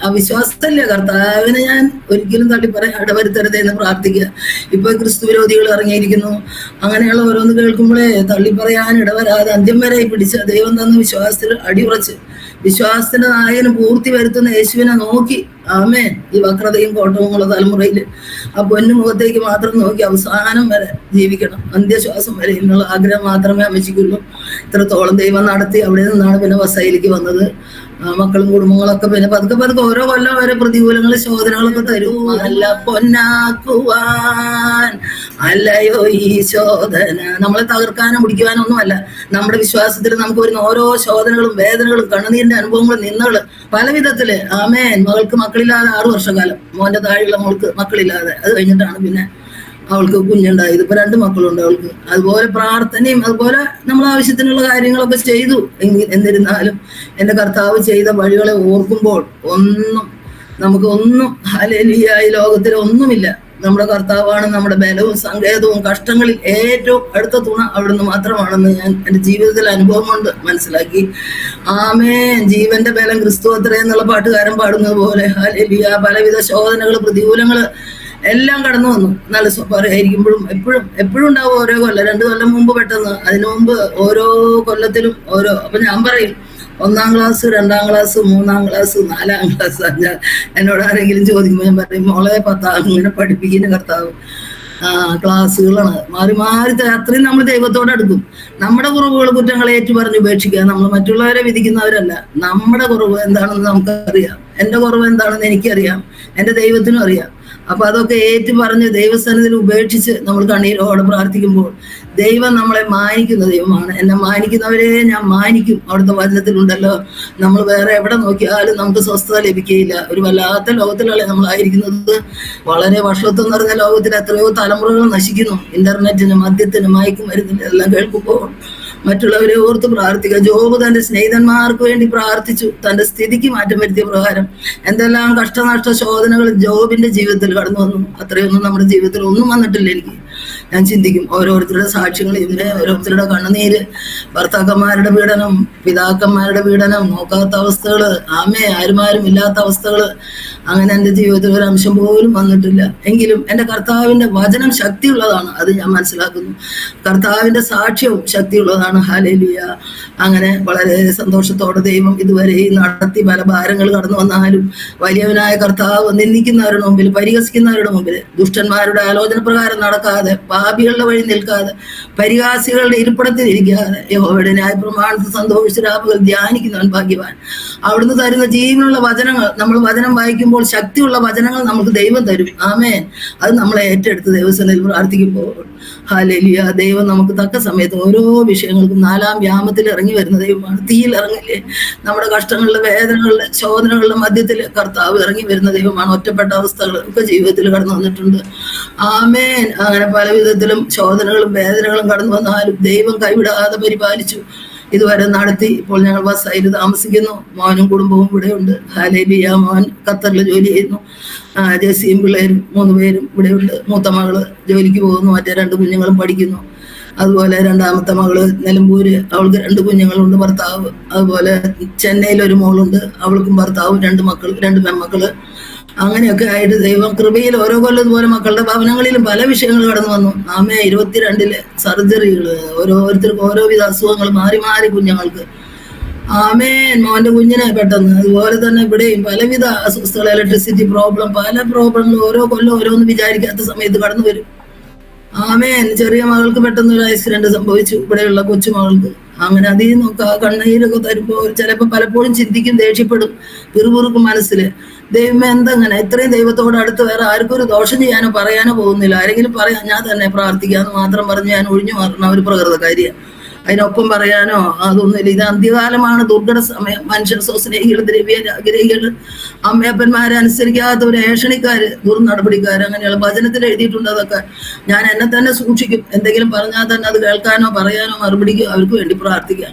അവിശ്വാസമല്ല. കർത്താവിനെ ഞാൻ ഒരിക്കലും തള്ളിപ്പറയാൻ ഇടവരുത്തരുത് എന്ന് പ്രാർത്ഥിക്കുക. ഇപ്പൊ ക്രിസ്തു വിരോധികൾ ഇറങ്ങിയിരിക്കുന്നു. അങ്ങനെയുള്ള ഓരോന്ന് കേൾക്കുമ്പോഴേ തള്ളിപ്പറയാൻ ഇടവരാതെ അന്ത്യം വരെ പിടിച്ച ദൈവം തന്ന വിശ്വാസത്തിൽ അടിയുറച്ച് വിശ്വാസത്തിന്റെ നായകന് പൂർത്തി വരുത്തുന്ന യേശുവിനെ നോക്കി, ആമേൻ, ഈ വക്രതയും കോട്ടവുമുള്ള തലമുറയിൽ ആ പൊന്നുമുഖത്തേക്ക് മാത്രം നോക്കി അവസാനം വരെ ജീവിക്കണം, അന്ത്യശ്വാസം വരെ എന്നുള്ള ആഗ്രഹം മാത്രമേ അമ്മച്ചിക്കുള്ളൂ. ഇത്രത്തോളം ദൈവം നടത്തി. അവിടെ നിന്നാണ് പിന്നെ വസയിലേക്ക് വന്നത്. മക്കളും കുടുംബങ്ങളൊക്കെ പിന്നെ പതുക്കെ ഓരോ കൊല്ലം വരെ പ്രതികൂലങ്ങൾ, ശോധനകളൊക്കെ തരും. അല്ല പൊന്നാക്കുവാൻ അല്ലയോ ഈ ശോധന. നമ്മളെ തകർക്കാനോ മുടിക്കുവാനൊന്നും അല്ല. നമ്മുടെ വിശ്വാസത്തിൽ നമുക്ക് വരുന്ന ഓരോ ശോധനകളും വേദനകളും കണ്ണുനീരിന്റെ അനുഭവങ്ങളും നിന്നകള് പല വിധത്തില്. ആമേൻ. മകൾക്ക് മക്കളില്ലാതെ 6 വർഷക്കാലം, മോന്റെ താഴെയുള്ള മോൾക്ക് മക്കളില്ലാതെ. അത് കഴിഞ്ഞിട്ടാണ് പിന്നെ അവൾക്ക് കുഞ്ഞുണ്ടായത്. ഇപ്പൊ 2 മക്കളുണ്ട് അവൾക്ക്. അതുപോലെ പ്രാർത്ഥനയും അതുപോലെ നമ്മൾ ആവശ്യത്തിനുള്ള കാര്യങ്ങളൊക്കെ ചെയ്തു. എന്നിരുന്നാലും എൻ്റെ കർത്താവ് ചെയ്ത വഴികളെ ഓർക്കുമ്പോൾ നമുക്കൊന്നും ഹല്ലേലൂയ, ഈ ലോകത്തിൽ ഒന്നുമില്ല. നമ്മുടെ കർത്താവാണ് നമ്മുടെ ബലവും സങ്കേതവും. കഷ്ടങ്ങളിൽ ഏറ്റവും അടുത്ത തുണ അവിടുന്ന് മാത്രമാണെന്ന് ഞാൻ എൻ്റെ ജീവിതത്തിൽ അനുഭവം കൊണ്ട് മനസ്സിലാക്കി. ആമേൻ. ജീവന്റെ ബലം ക്രിസ്തു അത്രേ എന്നുള്ള പാട്ടുകാരൻ പാടുന്നത് പോലെ ഹല്ലേലൂയ, പലവിധ ശോധനകൾ, പ്രതികൂലങ്ങള് എല്ലാം കടന്നു വന്നു. നല്ല സ്വഭാവമായിരിക്കുമ്പോഴും എപ്പോഴും ഉണ്ടാവും ഓരോ കൊല്ലം. 2 കൊല്ലം മുമ്പ് പെട്ടെന്ന്, അതിനു മുമ്പ് ഓരോ കൊല്ലത്തിലും ഓരോ. അപ്പൊ ഞാൻ പറയും, 1-ാം ക്ലാസ്, 2-ാം ക്ലാസ്, 3-ാം ക്ലാസ്, 4-ാം ക്ലാസ്. എന്നോട് ആരെങ്കിലും ചോദിക്കുമ്പോൾ ഞാൻ പറയും, മോളെ 10 ഇങ്ങനെ പഠിപ്പിക്കുന്ന കർത്താവ്. ക്ലാസ്സുകളാണ് മാറി മാറി. അത്രയും നമ്മൾ ദൈവത്തോട് അടുക്കും. നമ്മുടെ കുറവുകൾ, കുറ്റങ്ങൾ ഏറ്റു പറഞ്ഞ് ഉപേക്ഷിക്കുക. നമ്മൾ മറ്റുള്ളവരെ വിധിക്കുന്നവരല്ല. നമ്മുടെ കുറവ് എന്താണെന്ന് നമുക്കറിയാം. എൻ്റെ കുറവ് എന്താണെന്ന് എനിക്കറിയാം, എൻ്റെ ദൈവത്തിനും അറിയാം. അപ്പൊ അതൊക്കെ ഏറ്റു പറഞ്ഞ് ദൈവസ്ഥാനത്തിൽ ഉപേക്ഷിച്ച് നമ്മൾ കണ്ണീരോടെ പ്രാർത്ഥിക്കുമ്പോൾ ദൈവം നമ്മളെ മാനിക്കുന്ന ദൈവമാണ്. എന്നെ മാനിക്കുന്നവരെ ഞാൻ മാനിക്കും. അവിടുത്തെ വചനത്തിലുണ്ടല്ലോ, നമ്മൾ വേറെ എവിടെ നോക്കിയാലും നമുക്ക് സ്വസ്ഥത ലഭിക്കുകയില്ല. ഒരു വല്ലാത്ത ലോകത്തിലല്ലേ നമ്മളായിരിക്കുന്നത്. വളരെ വർഷത്വം നിറഞ്ഞ ലോകത്തിൽ എത്രയോ തലമുറകൾ നശിക്കുന്നു. ഇന്റർനെറ്റിന്, മദ്യത്തിന്, മയക്കുമരുന്നിന് എല്ലാം കേൾക്കുമ്പോൾ മറ്റുള്ളവരെ ഓർത്ത് പ്രാർത്ഥിക്കുക. ജോബ് തന്റെ സ്നേഹിതന്മാർക്ക് വേണ്ടി പ്രാർത്ഥിച്ചു, തന്റെ സ്ഥിതിക്ക് മാറ്റം വരുത്തിയ പ്രകാരം എന്തെല്ലാം കഷ്ടനഷ്ട ശോധനകൾ ജോബിന്റെ ജീവിതത്തിൽ കടന്നു വന്നു. അത്രയൊന്നും നമ്മുടെ ജീവിതത്തിൽ ഒന്നും വന്നിട്ടില്ല. എനിക്ക് ഞാൻ ചിന്തിക്കും ഓരോരുത്തരുടെ സാക്ഷ്യങ്ങൾ, ഇതിന് ഓരോരുത്തരുടെ കണ്ണുനീര്, ഭർത്താക്കന്മാരുടെ പീഡനം, പിതാക്കന്മാരുടെ പീഡനം, നോക്കാത്ത അവസ്ഥകള്, ആരും ഇല്ലാത്ത അവസ്ഥകള്. അങ്ങനെ എൻ്റെ ജീവിതത്തിൽ ഒരു അംശം പോലും വന്നിട്ടില്ല. എങ്കിലും എൻ്റെ കർത്താവിൻ്റെ വചനം ശക്തിയുള്ളതാണ്, അത് ഞാൻ മനസ്സിലാക്കുന്നു. കർത്താവിൻ്റെ സാക്ഷ്യവും ശക്തിയുള്ളതാണ്. ഹല്ലേലൂയ. അങ്ങനെ വളരെ സന്തോഷത്തോടെ ദൈവം ഇതുവരെ നടത്തി. പല ഭാരങ്ങൾ കടന്നു വന്നാലും വലിയവനായ കർത്താവ് നിന്ദിക്കുന്നവരുടെ മുമ്പിൽ, പരിഹസിക്കുന്നവരുടെ മുമ്പിൽ, ദുഷ്ടന്മാരുടെ ആലോചന പ്രകാരം നടക്കാതെ, പാപികളുടെ വഴി നിൽക്കാതെ, പരിഹാസികളുടെ ഇരിപ്പിടത്തിൽ ഇരിക്കാതെ, യഹോവയുടെ ന്യായപ്രമാണത്തിൽ സന്തോഷിച്ച് രാപ്പകൽ ധ്യാനിക്കുന്നവൻ ഭാഗ്യവാൻ. അവിടുന്ന് തരുന്ന ജീവനുള്ള വചനങ്ങൾ, നമ്മൾ വചനം വായിക്കുമ്പോൾ ശക്തിയുള്ള വചനങ്ങൾ നമുക്ക് ദൈവം തരും. ആമേൻ. അത് നമ്മളെ ഏറ്റെടുത്ത് ദൈവസന്നിധിയിൽ പ്രാർത്ഥിക്കുമ്പോൾ ഹല്ലേലൂയ, ദൈവം നമുക്ക് തക്ക സമയത്ത് ഓരോ വിഷയങ്ങൾക്കും 4-ാം വ്യാമത്തിൽ ഇറങ്ങി വരുന്ന ദൈവമാണ്. തീയിൽ ഇറങ്ങില്ലേ, നമ്മുടെ കഷ്ടങ്ങളുടെ, വേദനകളുടെ, ശോധനകളുടെ മധ്യത്തിൽ കർത്താവ് ഇറങ്ങി വരുന്ന ദൈവമാണ്. ഒറ്റപ്പെട്ട അവസ്ഥകൾ ഒക്കെ ജീവിതത്തിൽ കടന്നു വന്നിട്ടുണ്ട്. ആമേൻ. അങ്ങനെ പല വിധത്തിലും ശോധനകളും വേദനകളും കടന്നു വന്നാലും ദൈവം കൈവിടാതെ പരിപാലിച്ചു, ഇതുവരെ നടത്തി. ഇപ്പോൾ ഞങ്ങൾ ബസ്സായിട്ട് താമസിക്കുന്നു. മോനും കുടുംബവും ഇവിടെയുണ്ട്. ഹല്ലേലൂയ. മോൻ ഖത്തറിൽ ജോലി ചെയ്യുന്നു. ജെസിയും പിള്ളേരും 3 പേരും ഇവിടെയുണ്ട്. മൂത്ത മകള് ജോലിക്ക് പോകുന്നു, മറ്റേ 2 കുഞ്ഞുങ്ങളും പഠിക്കുന്നു. അതുപോലെ രണ്ടാമത്തെ മകള് നിലമ്പൂര്, അവൾക്ക് 2 കുഞ്ഞുങ്ങളുണ്ട്, ഭർത്താവ്. അതുപോലെ ചെന്നൈയിൽ ഒരു മോളുണ്ട്, അവൾക്കും ഭർത്താവും 2 പെൺമക്കള്. അങ്ങനെയൊക്കെ ആയിട്ട് ദൈവം കൃപയിൽ ഓരോ കൊല്ലം ഇതുപോലെ മക്കളുടെ ഭവനങ്ങളിലും പല വിഷയങ്ങൾ കടന്നു വന്നു. 22 സർജറികള്, ഓരോരുത്തർക്കും ഓരോവിധ അസുഖങ്ങൾ മാറി മാറി കുഞ്ഞുങ്ങൾക്ക്. ആമേൻ. മോന്റെ കുഞ്ഞിനെ പെട്ടെന്ന്, അതുപോലെ തന്നെ ഇവിടെയും പലവിധ അസ്വസ്ഥകൾ, ഇലക്ട്രിസിറ്റി പ്രോബ്ലം, പല പ്രോബ്ലങ്ങൾ ഓരോ കൊല്ലം ഓരോന്ന് വിചാരിക്കാത്ത സമയത്ത് കടന്നു വരും. ആമേൻ. ചെറിയ മകൾക്ക് പെട്ടെന്ന് ഒരു ആക്സിഡന്റ് സംഭവിച്ചു, ഇവിടെയുള്ള കൊച്ചുമകൾക്ക്. അങ്ങനെ അതിൽ നോക്കുക, കണ്ണീരൊക്കെ തരുമ്പോൾ ചിലപ്പോൾ പലപ്പോഴും ചിന്തിക്കും, ദേഷ്യപ്പെടും, പിറുപിറുക്കും മനസ്സില്. ദൈവമേ എന്തെങ്ങനെ, ഇത്രയും ദൈവത്തോട് അടുത്ത് വേറെ ആർക്കും ഒരു ദോഷം ചെയ്യാനോ പറയാനോ പോകുന്നില്ല. ആരെങ്കിലും പറയാൻ ഞാൻ തന്നെ പ്രാർത്ഥിക്കാന്ന് മാത്രം പറഞ്ഞ് ഞാൻ ഒഴിഞ്ഞു മാറുന്ന ഒരു പ്രകൃതക്കാരിയാണ്. അതിനൊപ്പം പറയാനോ അതൊന്നുമില്ല. ഇത് അന്ത്യകാലമാണ്, ദുർഘട സമയം. മനുഷ്യർ സ്വസ്നേഹികൾ, ദ്രവ്യഗ്രഹികൾ, അമ്മയപ്പന്മാരെ അനുസരിക്കാത്തവര്, ഏഷണിക്കാര്, ദുർനടപടിക്കാര്, അങ്ങനെയുള്ള വചനത്തിൽ എഴുതിയിട്ടുണ്ട്. അതൊക്കെ ഞാൻ എന്നെ തന്നെ സൂക്ഷിക്കും. എന്തെങ്കിലും പറഞ്ഞാൽ തന്നെ അത് കേൾക്കാനോ പറയാനോ മറുപടിക്കോ അവർക്ക് വേണ്ടി പ്രാർത്ഥിക്കാം.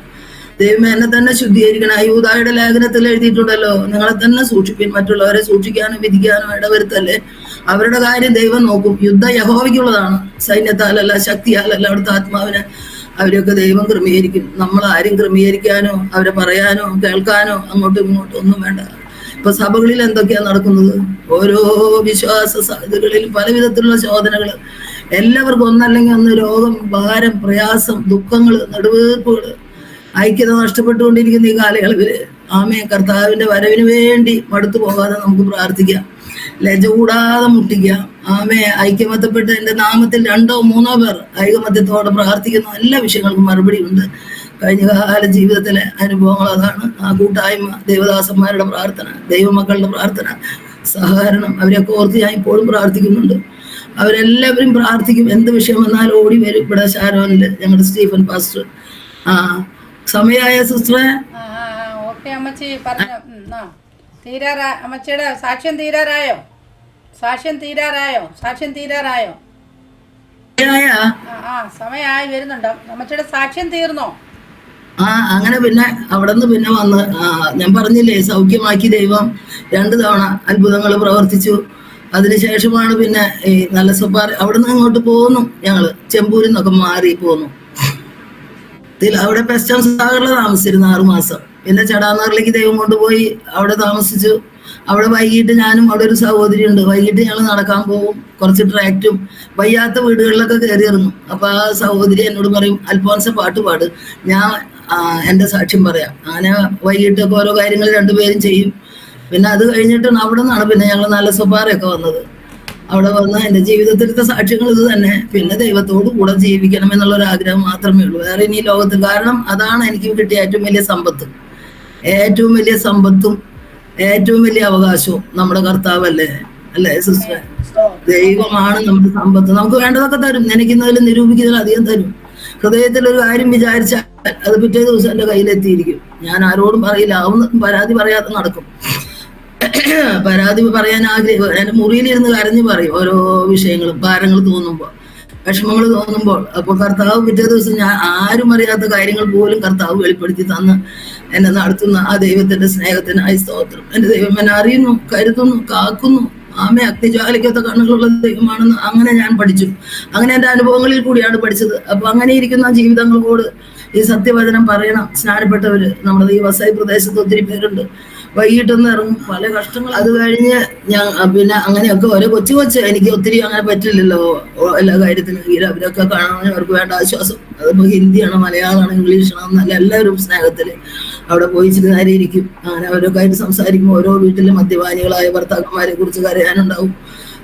ദൈവം എന്നെ തന്നെ ശുദ്ധീകരിക്കണം. യൂദായുടെ ലേഖനത്തിൽ എഴുതിയിട്ടുണ്ടല്ലോ, നിങ്ങളെ തന്നെ സൂക്ഷിപ്പിൻ, മറ്റുള്ളവരെ സൂക്ഷിക്കാനോ വിധിക്കാനോ ഇടവരുത്തല്ലേ. അവരുടെ കാര്യം ദൈവം നോക്കും. യുദ്ധം യഹോവയ്ക്കുള്ളതാണ്, സൈന്യത്താലല്ല, ശക്തിയാലല്ല, അവിടുത്തെ ആത്മാവിനെ അവരെയൊക്കെ ദൈവം ക്രമീകരിക്കും. നമ്മൾ ആരും ക്രമീകരിക്കാനോ അവരെ പറയാനോ കേൾക്കാനോ അങ്ങോട്ടും ഇങ്ങോട്ടും ഒന്നും വേണ്ട. ഇപ്പൊ സഭകളിൽ എന്തൊക്കെയാ നടക്കുന്നത്, ഓരോ വിശ്വാസ സാധ്യതകളിൽ പല വിധത്തിലുള്ള ശോധനകൾ. എല്ലാവർക്കും ഒന്നല്ലെങ്കിൽ ഒന്ന് രോഗം, ഭാരം, പ്രയാസം, ദുഃഖങ്ങൾ, നെടുവീർപ്പുകൾ, ഐക്യത നഷ്ടപ്പെട്ടുകൊണ്ടിരിക്കുന്ന ഈ കാലയളവില് കർത്താവിന്റെ വരവിന് വേണ്ടി മടുത്തു പോകാതെ നമുക്ക് പ്രാർത്ഥിക്കാം. ലജ്ജ കൂടാതെ മുട്ടിക്കാം. ഐക്യമത്യപ്പെട്ട് എൻ്റെ നാമത്തിൽ 2-3 പേർ ഐകമത്യത്തോടെ പ്രാർത്ഥിക്കുന്ന എല്ലാ വിഷയങ്ങൾക്കും മറുപടി ഉണ്ട്. കഴിഞ്ഞകാല ജീവിതത്തിലെ അനുഭവങ്ങൾ അതാണ്. ആ കൂട്ടായ്മ, ദേവദാസന്മാരുടെ പ്രാർത്ഥന, ദൈവമക്കളുടെ പ്രാർത്ഥന, സഹകരണം, അവരെയൊക്കെ ഓർത്ത് ഞാൻ ഇപ്പോഴും പ്രാർത്ഥിക്കുന്നുണ്ട്. അവരെല്ലാവരും പ്രാർത്ഥിക്കും. എന്ത് വിഷയം വന്നാലും ഓടി വരും. ഇവിടെ ഷാരോനില് ഞങ്ങളുടെ സ്റ്റീഫൻ പാസ്റ്റർ. സമയായ സിസ്റ്ററെ. ഓക്കെ അമ്മച്ചി പറഞ്ഞു. അമ്മച്ചിയുടെ സാക്ഷ്യം തീരാറായോ? സമയമായി വരുന്നുണ്ടോ? അമ്മച്ചിയുടെ സാക്ഷ്യം തീർന്നോ? അങ്ങനെ പിന്നെ അവിടെ നിന്ന് പിന്നെ വന്ന് ഞാൻ പറഞ്ഞില്ലേ, സൗഖ്യമാക്കി ദൈവം 2 തവണ അത്ഭുതങ്ങൾ പ്രവർത്തിച്ചു. അതിനുശേഷമാണ് പിന്നെ ഈ നല്ല സ്വപ്പാർ അവിടെ നിന്ന് ഇങ്ങോട്ട് പോന്നു. ഞങ്ങള് ചെമ്പൂരിൽ നിന്നൊക്കെ മാറി പോന്നു. അവിടെ പെസ്റ്റം സാഗറിൽ താമസിച്ചിരുന്നു 6 മാസം. പിന്നെ ചടാനാറിലേക്ക് ദൈവം കൊണ്ടുപോയി അവിടെ താമസിച്ചു. അവിടെ വൈകിട്ട് ഞാനും അവിടെ ഒരു സഹോദരി ഉണ്ട്. വൈകിട്ട് ഞങ്ങൾ നടക്കാൻ പോകും. കുറച്ച് ട്രാക്റ്റും വയ്യാത്ത വീടുകളിലൊക്കെ കയറിയിരുന്നു. അപ്പൊ ആ സഹോദരി എന്നോട് പറയും, അൽഫോൻസ പാട്ട് പാട്, ഞാൻ എൻ്റെ സാക്ഷ്യം പറയാം. അങ്ങനെ വൈകിട്ടൊക്കെ ഓരോ കാര്യങ്ങൾ 2 പേരും ചെയ്യും. പിന്നെ അത് കഴിഞ്ഞിട്ടാണ് അവിടെ നിന്നാണ് പിന്നെ ഞങ്ങൾ നല്ല സ്വഭാവമൊക്കെ വന്നത്. അവിടെ വന്ന എൻ്റെ ജീവിതത്തിലത്തെ സാക്ഷ്യങ്ങൾ ഇത് തന്നെ. പിന്നെ ദൈവത്തോട് കൂടെ ജീവിക്കണം എന്നുള്ളൊരു ആഗ്രഹം മാത്രമേ ഉള്ളൂ, വേറെ ഇനി ലോകത്തിൽ. കാരണം അതാണ് എനിക്ക് കിട്ടിയ ഏറ്റവും വലിയ സമ്പത്ത്. ഏറ്റവും വലിയ സമ്പത്തും ഏറ്റവും വലിയ അവകാശവും നമ്മുടെ കർത്താവല്ലേ, അല്ലേ സിസ്റ്റർ? ദൈവമാണ് നമ്മുടെ സമ്പത്ത്. നമുക്ക് വേണ്ടതൊക്കെ തരും, നനയ്ക്കുന്നതിലും നിരൂപിക്കുന്നതിലും അധികം തരും. ഹൃദയത്തിൽ ഒരു കാര്യം വിചാരിച്ചാൽ അത് പിറ്റേ ദിവസം എൻ്റെ കയ്യിലെത്തിയിരിക്കും. ഞാൻ ആരോടും പറയില്ല, പരാതി പറയാതെ നടക്കും. പരാതി പറയാൻ ആഗ്രഹം, എൻ്റെ മുറിയിലിരുന്ന് കരഞ്ഞു പറയും ഓരോ വിഷയങ്ങളും, ഭാരങ്ങൾ തോന്നുമ്പോൾ. വിഷമങ്ങൾ തോന്നുമ്പോൾ അപ്പോൾ കർത്താവ് പിറ്റേ ദിവസം ഞാൻ ആരും അറിയാത്ത കാര്യങ്ങൾ പോലും കർത്താവ് വെളിപ്പെടുത്തി തന്ന് എന്നെ നടത്തുന്ന ആ ദൈവത്തിന്റെ സ്നേഹത്തിനായി സ്തോത്രം. എന്റെ ദൈവം എന്നെ അറിയുന്നു, കരുതുന്നു, കാക്കുന്നു. ആമേ, അഗ്നിജ്വാലിക്കാത്ത കണ്ണുകളുള്ള ദൈവമാണെന്ന് അങ്ങനെ ഞാൻ പഠിച്ചു. അങ്ങനെ എൻ്റെ അനുഭവങ്ങളിൽ കൂടിയാണ് പഠിച്ചത്. അപ്പൊ അങ്ങനെ ഇരിക്കുന്ന ജീവിതങ്ങളോട് ഈ സത്യവചനം പറയണം. സ്നാനപ്പെട്ടവര് നമ്മുടെ ഈ വസായി പ്രദേശത്ത് ഒത്തിരി പേരുണ്ട്. വൈകിട്ടൊന്ന് ഇറങ്ങും, പല കഷ്ടങ്ങൾ. അത് കഴിഞ്ഞ് ഞാൻ പിന്നെ അങ്ങനെയൊക്കെ ഓരോ കൊച്ചു എനിക്ക് ഒത്തിരി അങ്ങനെ പറ്റില്ലല്ലോ എല്ലാ കാര്യത്തിനും. അവരൊക്കെ കാണാൻ അവർക്ക് വേണ്ട ആശ്വാസം. അതിപ്പോ ഹിന്ദിയാണ്, മലയാളമാണ്, ഇംഗ്ലീഷാണ് എന്നല്ല, എല്ലാവരും സ്നേഹത്തില് അവിടെ പോയി ഇച്ചിരി നേരം ഇരിക്കും. അങ്ങനെ അവരൊക്കെ ആയിട്ട് സംസാരിക്കുമ്പോൾ ഓരോ വീട്ടിലും മദ്യപാനികളായ ഭർത്താക്കന്മാരെ കുറിച്ച് കരയാനുണ്ടാവും.